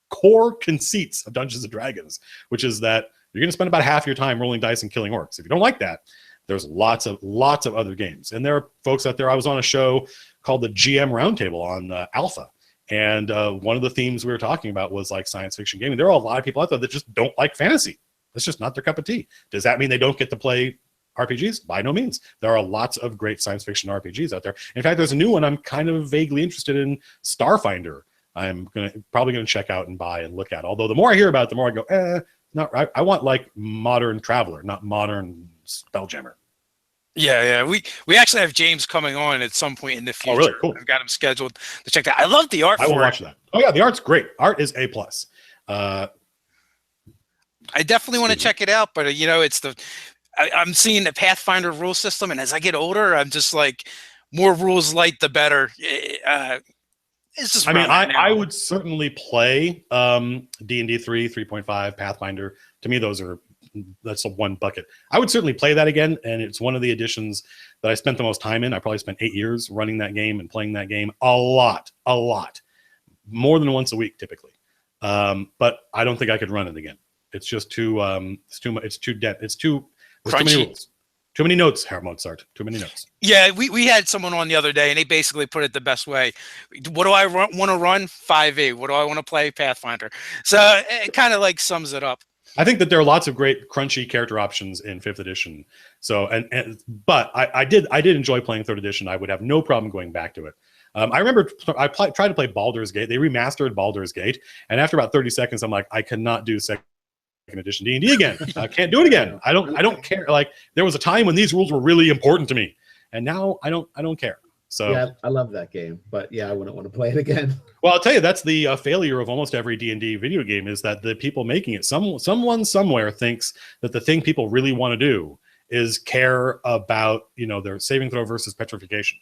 core conceits of Dungeons and Dragons, which is that you're going to spend about half your time rolling dice and killing orcs. If you don't like that, there's lots of other games. And there are folks out there. I was on a show called the GM Roundtable on Alpha. And one of the themes we were talking about was like science fiction gaming. There are a lot of people out there that just don't like fantasy. That's just not their cup of tea. Does that mean they don't get to play RPGs? By no means. There are lots of great science fiction RPGs out there. In fact, there's a new one I'm kind of vaguely interested in, Starfinder. I'm probably gonna check out and buy and look at. Although the more I hear about it, the more I go, not right. I want like modern Traveler, not modern Spelljammer. Yeah. We actually have James coming on at some point in the future. Oh, really? Cool. I've got him scheduled to check that. I love the art. I will watch that. Oh yeah, the art's great. Art is A+. I definitely want to check it out, but I'm seeing the Pathfinder rule system, and as I get older, I'm just like, more rules light, the better. It's just. I would certainly play D&D 3, 3.5, Pathfinder. To me, those are that's a one bucket. I would certainly play that again, and it's one of the editions that I spent the most time in. I probably spent 8 years running that game and playing that game a lot, more than once a week typically. But I don't think I could run it again. It's just too much. It's too dead. There's too many rules. Too many notes, Herr Mozart. Too many notes. Yeah, we had someone on the other day, and they basically put it the best way. What do I want to run? 5e. What do I want to play? Pathfinder. So it kind of like sums it up. I think that there are lots of great crunchy character options in 5th edition. So, but I did enjoy playing 3rd edition. I would have no problem going back to it. I remember I tried to play Baldur's Gate. They remastered Baldur's Gate, and after about 30 seconds, I'm like, I cannot do second edition D&D again. I can't do it again. I don't care. Like, there was a time when these rules were really important to me, and now I don't care. So yeah, I love that game, but yeah, I wouldn't want to play it again. Well, I'll tell you, that's the failure of almost every D&D video game, is that the people making it, someone somewhere thinks that the thing people really want to do is care about, their saving throw versus petrification.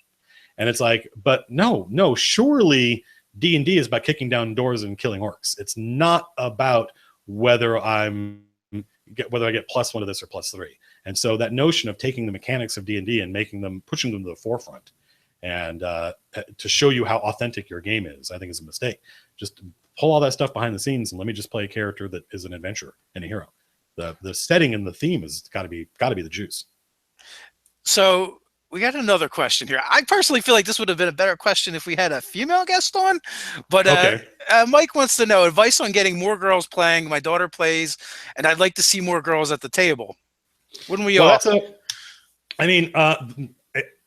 And it's like, but no, surely D&D is about kicking down doors and killing orcs. It's not about whether I get +1 to this or +3. And so that notion of taking the mechanics of D&D and pushing them to the forefront and to show you how authentic your game is, I think is a mistake. Just pull all that stuff behind the scenes and let me just play a character that is an adventurer and a hero. The setting and the theme has got to be the juice. So we got another question here. I personally feel like this would have been a better question if we had a female guest on, but okay. Mike wants to know advice on getting more girls playing. My daughter plays, and I'd like to see more girls at the table. Wouldn't we all?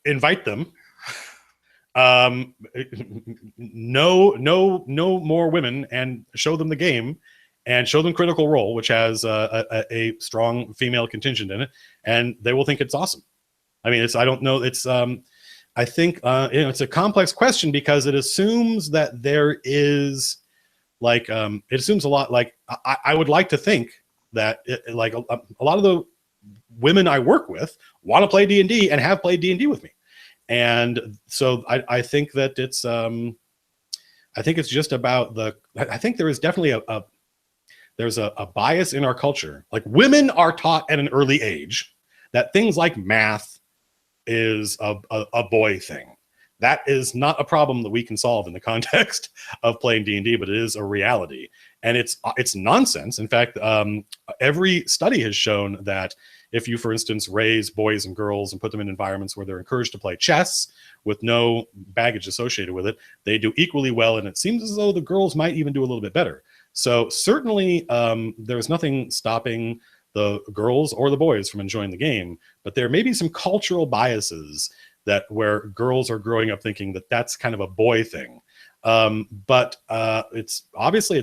Invite them. No more women, and show them the game, and show them Critical Role, which has a strong female contingent in it, and they will think it's awesome. I mean, I don't know. I think it's a complex question because it assumes that there is it assumes a lot. Like I would like to think that a lot of the women I work with want to play D&D and have played D&D with me. And so I think that it's just about I think there is definitely there's a bias in our culture. Like, women are taught at an early age that things like math is a boy thing. That is not a problem that we can solve in the context of playing D&D, but it is a reality, and it's nonsense. In fact, every study has shown that if you, for instance, raise boys and girls and put them in environments where they're encouraged to play chess with no baggage associated with it, they do equally well, and it seems as though the girls might even do a little bit better. So certainly there's nothing stopping the girls or the boys from enjoying the game, but there may be some cultural biases where girls are growing up thinking that that's kind of a boy thing. But it's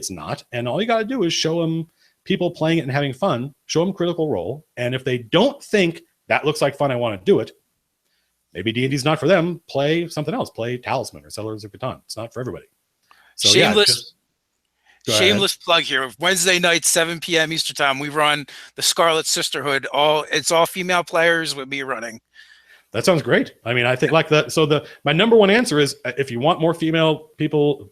not. And all you got to do is show them people playing it and having fun, show them Critical Role. And if they don't think that looks like fun, I want to do it, maybe D&D's not for them. Play something else. Play Talisman or Settlers of Catan. It's not for everybody. So Shameless plug here. Wednesday night, 7 p.m. Eastern time, we run the Scarlet Sisterhood. It's all female players with me running. That sounds great. I mean, I think like that. So my number one answer is, if you want more female people.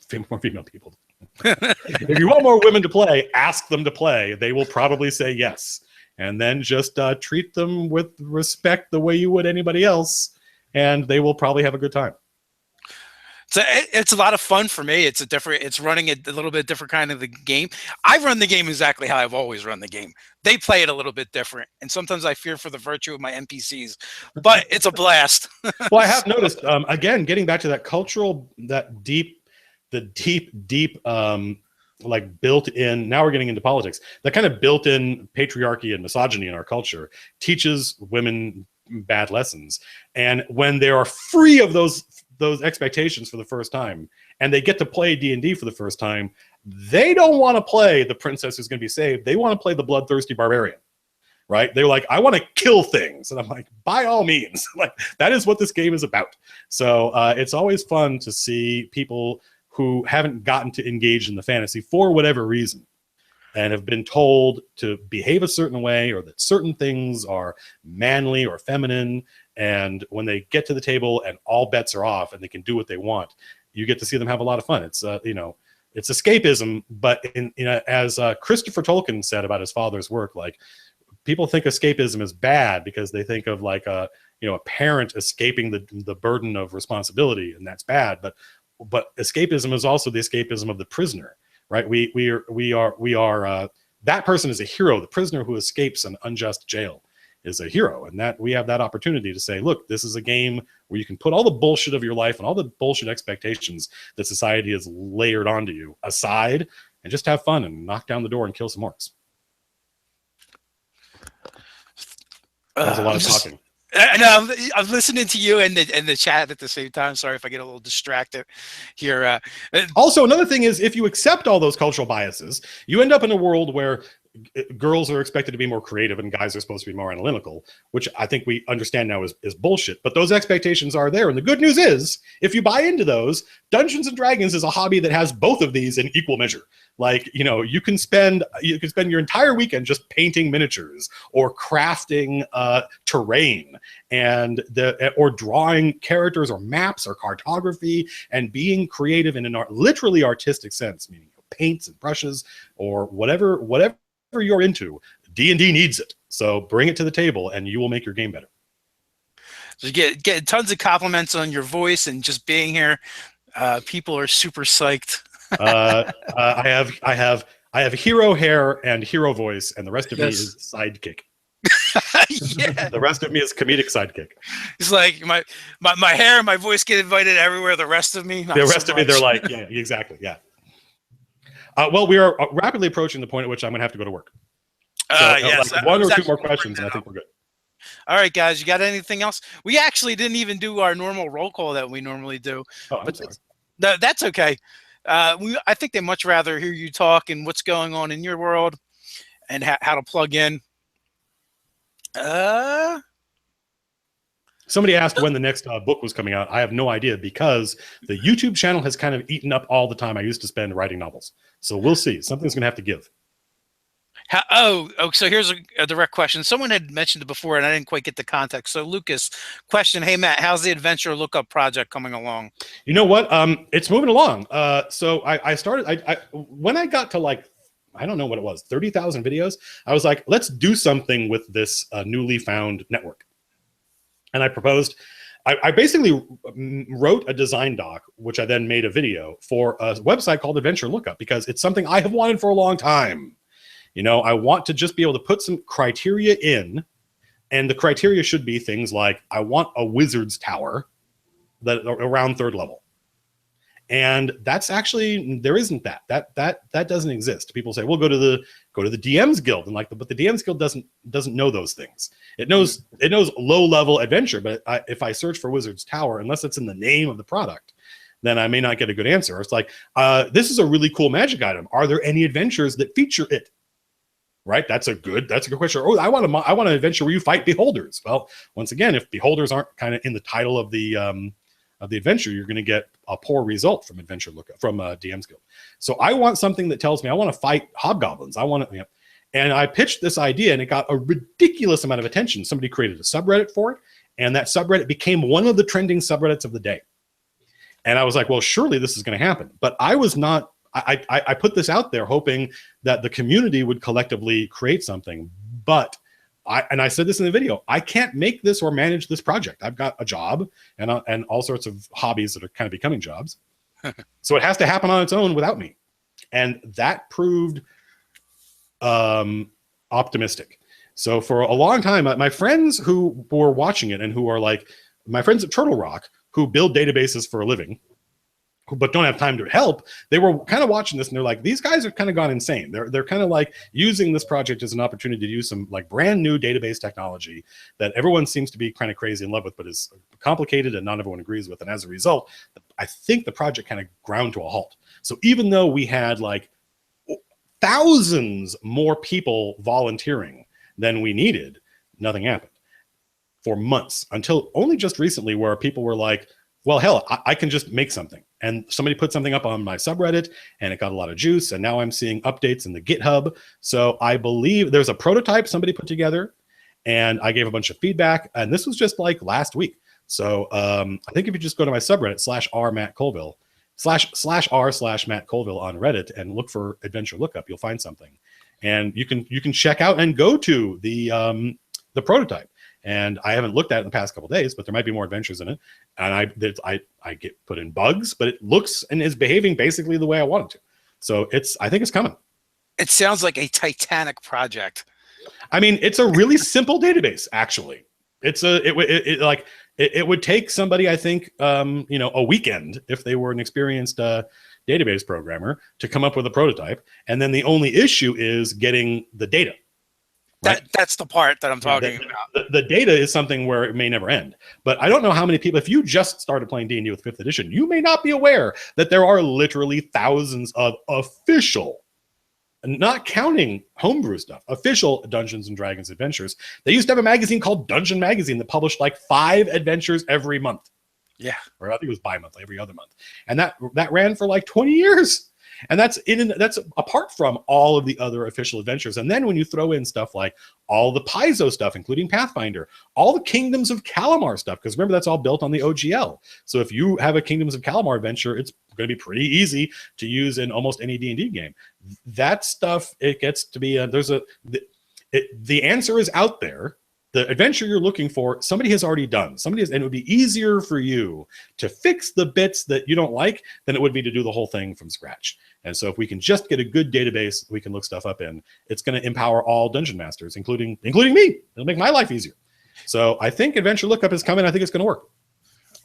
If you want more women to play, ask them to play. They will probably say yes. And then just treat them with respect the way you would anybody else, and they will probably have a good time. So it's a lot of fun for me. It's running a little bit different kind of the game. I run the game exactly how I've always run the game. They play it a little bit different, and sometimes I fear for the virtue of my NPCs, but it's a blast. Well, I have noticed, again, getting back to that cultural, deep like built-in, now we're getting into politics, that kind of built-in patriarchy and misogyny in our culture teaches women bad lessons. And when they are free of those expectations for the first time, and they get to play D&D for the first time, they don't want to play the princess who's going to be saved. They want to play the bloodthirsty barbarian, right? They're like, I want to kill things. And I'm like, by all means. Like, that is what this game is about. So it's always fun to see people who haven't gotten to engage in the fantasy for whatever reason, and have been told to behave a certain way, or that certain things are manly or feminine. And when they get to the table and all bets are off and they can do what they want, you get to see them have a lot of fun. It's it's escapism, but as Christopher Tolkien said about his father's work, like, people think escapism is bad because they think of like a parent escaping the burden of responsibility, and that's bad. But escapism is also the escapism of the prisoner, right? We are that person is a hero. The prisoner who escapes an unjust jail is a hero, and that we have that opportunity to say, look, this is a game where you can put all the bullshit of your life and all the bullshit expectations that society has layered onto you aside, and just have fun and knock down the door and kill some orcs. That was a lot of talking. No, I'm listening to you and the chat at the same time. Sorry if I get a little distracted here. Also, another thing is, if you accept all those cultural biases, you end up in a world where girls are expected to be more creative and guys are supposed to be more analytical, which I think we understand now is bullshit. But those expectations are there. And the good news is, if you buy into those, Dungeons and Dragons is a hobby that has both of these in equal measure. Like, you can spend your entire weekend just painting miniatures or crafting terrain or drawing characters or maps or cartography and being creative in a literally artistic sense, meaning paints and brushes or whatever you're into. D&D needs it. So bring it to the table and you will make your game better. So you get tons of compliments on your voice and just being here. People are super psyched. I have hero hair and hero voice, and the rest of me is sidekick. Yeah. The rest of me is comedic sidekick. It's like my hair and my voice get invited everywhere. The rest of me, they're like, yeah, exactly, yeah. Well, we are rapidly approaching the point at which I'm going to have to go to work. So, yes, like one or two more questions, and I think we're good. All right, guys, you got anything else? We actually didn't even do our normal roll call that we normally do. Oh, I'm sorry. That's okay. I think they'd much rather hear you talk and what's going on in your world and how to plug in. Somebody asked when the next book was coming out. I have no idea, because the YouTube channel has kind of eaten up all the time I used to spend writing novels. So we'll see. Something's going to have to give. So here's a direct question. Someone had mentioned it before, and I didn't quite get the context. So Lucas, question: hey Matt, how's the Adventure Lookup project coming along? You know what? It's moving along. So I started. When I got to like, I don't know what it was, 30,000 videos. I was like, let's do something with this newly found network. And I proposed. I basically wrote a design doc, which I then made a video for a website called Adventure Lookup, because it's something I have wanted for a long time. I want to just be able to put some criteria in, and the criteria should be things like, I want a wizard's tower that around 3rd level. And that's actually, there isn't that. That doesn't exist. People say, well, go to the DM's Guild, and but the DM's Guild doesn't know those things. It knows low level adventure, but if I search for wizard's tower, unless it's in the name of the product, then I may not get a good answer. It's like, this is a really cool magic item. Are there any adventures that feature it? Right? That's a good question. Oh, I want an adventure where you fight beholders. Well, once again, if beholders aren't kind of in the title of the adventure, you're going to get a poor result from Adventure Lookup, from DM's Guild. So I want something that tells me I want to fight hobgoblins. And I pitched this idea, and it got a ridiculous amount of attention. Somebody created a subreddit for it, and that subreddit became one of the trending subreddits of the day. And I was like, well, surely this is going to happen. But I was not. I put this out there hoping that the community would collectively create something. But I said this in the video, I can't make this or manage this project. I've got a job and all sorts of hobbies that are kind of becoming jobs. So it has to happen on its own without me. And that proved optimistic. So for a long time, my friends who were watching it and who are like my friends at Turtle Rock, who build databases for a living, but don't have time to help, they were kind of watching this and they're like, these guys are kind of gone insane. They're kind of like using this project as an opportunity to use some like brand new database technology that everyone seems to be kind of crazy in love with, but is complicated and not everyone agrees with. And as a result, I think the project kind of ground to a halt. So even though we had like thousands more people volunteering than we needed, nothing happened for months, until only just recently, where people were like, well, hell, I can just make something. And somebody put something up on my subreddit and it got a lot of juice. And now I'm seeing updates in the GitHub. So I believe there's a prototype somebody put together and I gave a bunch of feedback. And this was just like last week. So I think if you just go to my subreddit /r Matt Colville /r/Matt Colville on Reddit and look for Adventure Lookup, you'll find something. and you can check out and go to the prototype. And I haven't looked at it in the past couple of days, but there might be more adventures in it. And I get put in bugs, but it looks and is behaving basically the way I want it to. So I think it's coming. It sounds like a titanic project. I mean, it's a really simple database, actually. It would take somebody, I think, a weekend if they were an experienced database programmer to come up with a prototype. And then the only issue is getting the data. Right? That's the part that I'm talking about. The data is something where it may never end. But I don't know how many people, if you just started playing D&D with 5th edition, you may not be aware that there are literally thousands of official, not counting homebrew stuff, official Dungeons and Dragons adventures. They used to have a magazine called Dungeon Magazine that published like 5 adventures every month. Yeah. Or I think it was bi-monthly, every other month. And that ran for like 20 years. And that's apart from all of the other official adventures. And then when you throw in stuff like all the Paizo stuff, including Pathfinder, all the Kingdoms of Calamar stuff, because remember, that's all built on the OGL. So if you have a Kingdoms of Calamar adventure, it's going to be pretty easy to use in almost any D&D game. That stuff, it gets to be, the answer is out there. The adventure you're looking for, somebody has already done. And it would be easier for you to fix the bits that you don't like than it would be to do the whole thing from scratch. And so if we can just get a good database we can look stuff up in, it's going to empower all dungeon masters, including me. It'll make my life easier. So I think Adventure Lookup is coming. I think it's going to work.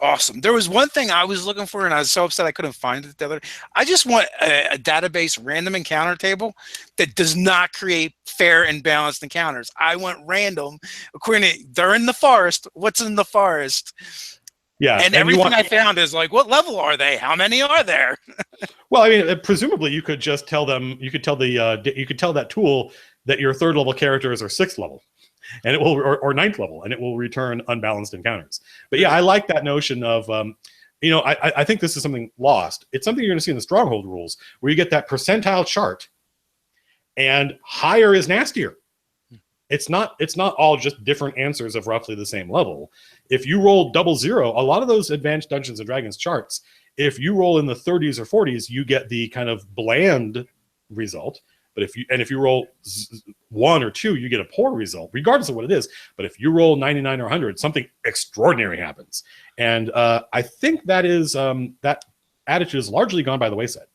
Awesome. There was one thing I was looking for, and I was so upset I couldn't find it the other day. I just want a database random encounter table that does not create fair and balanced encounters. I want random. According to, they're in the forest. What's in the forest? Yeah. And everything I found is like, what level are they? How many are there? Well, I mean, presumably you could just tell them, you could tell that tool that your 3rd level characters are 6th level. And it will, or 9th level, and it will return unbalanced encounters. But yeah, I like that notion of, I think this is something lost. It's something you're going to see in the Stronghold rules, where you get that percentile chart, and higher is nastier. It's not all just different answers of roughly the same level. If you roll 00, a lot of those advanced Dungeons and Dragons charts, if you roll in the 30s or 40s, you get the kind of bland result. But if you roll 1 or 2, you get a poor result, regardless of what it is. But if you roll 99 or 100, something extraordinary happens. And I think that is that attitude is largely gone by the wayside.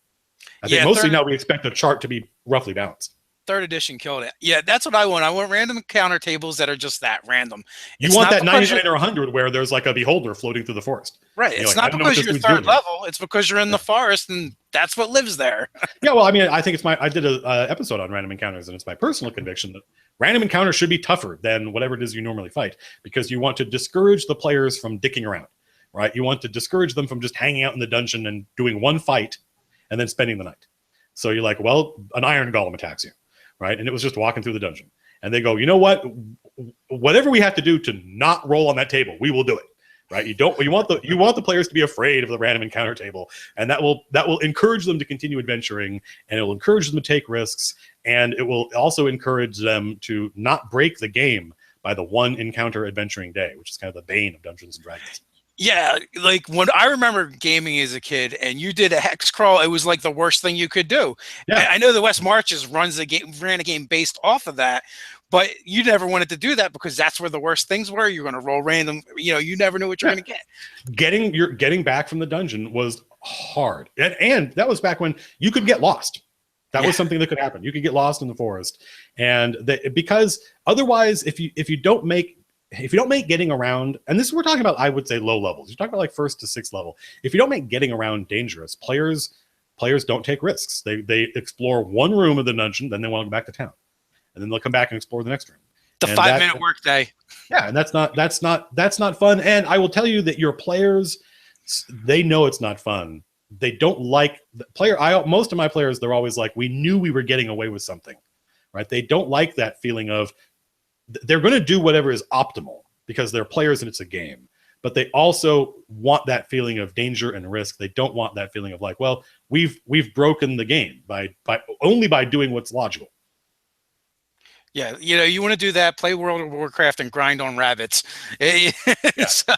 I think mostly now we expect the chart to be roughly balanced. 3rd edition killed it. Yeah, that's what I want. I want random encounter tables that are just that random. You want that 99 or 100 where there's like a beholder floating through the forest. Right. It's not because you're 3rd level. It's because you're in the forest and that's what lives there. Yeah, well, I mean, I think I did an episode on random encounters, and it's my personal conviction that random encounters should be tougher than whatever it is you normally fight, because you want to discourage the players from dicking around, right? You want to discourage them from just hanging out in the dungeon and doing one fight and then spending the night. So you're like, well, an iron golem attacks you. Right. And it was just walking through the dungeon, and they go, you know what, whatever we have to do to not roll on that table, we will do it. Right. You want the players to be afraid of the random encounter table, and that will encourage them to continue adventuring, and it will encourage them to take risks, and it will also encourage them to not break the game by the one encounter adventuring day, which is kind of the bane of Dungeons and Dragons. Yeah, like when I remember gaming as a kid and you did a hex crawl, it was like the worst thing you could do. Yeah. I know the West Marches ran a game based off of that, but you never wanted to do that because that's where the worst things were. You're going to roll random, you never knew what you're going to get. Getting back from the dungeon was hard. And that was back when you could get lost. That was something that could happen. You could get lost in the forest. And because otherwise, if you don't make getting around, and this we're talking about, I would say low levels. You're talking about like 1st to 6th level. If you don't make getting around dangerous, players don't take risks. They explore one room of the dungeon, then they want to go back to town, and then they'll come back and explore the next room. The 5-minute workday. Yeah, and that's not fun. And I will tell you that your players, they know it's not fun. They don't like the player. Most of my players, they're always like, we knew we were getting away with something, right? They don't like that feeling of. They're going to do whatever is optimal because they're players and it's a game, but they also want that feeling of danger and risk. They don't want that feeling of like, well, we've broken the game by doing what's logical. Yeah, you want to do that, play World of Warcraft and grind on rabbits. So,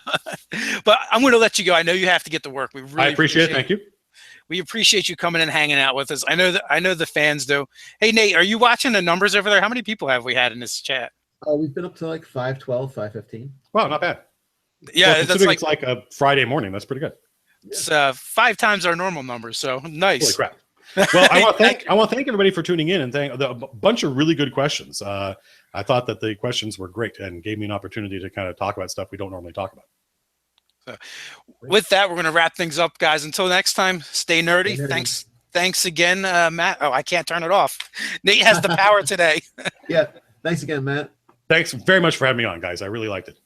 but I'm going to let you go. I know you have to get to work. I appreciate it. Thank you. We appreciate you coming and hanging out with us. I know the fans do. Hey, Nate, are you watching the numbers over there? How many people have we had in this chat? We've been up to like 512, 515. Wow, not bad. Yeah, well, that's like, it's like a Friday morning. That's pretty good. It's 5 times our normal numbers, so nice. Holy crap. Well, I want to thank everybody for tuning in and thank a bunch of really good questions. I thought that the questions were great and gave me an opportunity to kind of talk about stuff we don't normally talk about. So, with that, we're going to wrap things up, guys. Until next time, stay nerdy. Thanks again, Matt. Oh, I can't turn it off. Nate has the power today. Yeah. Thanks again, Matt. Thanks very much for having me on, guys. I really liked it.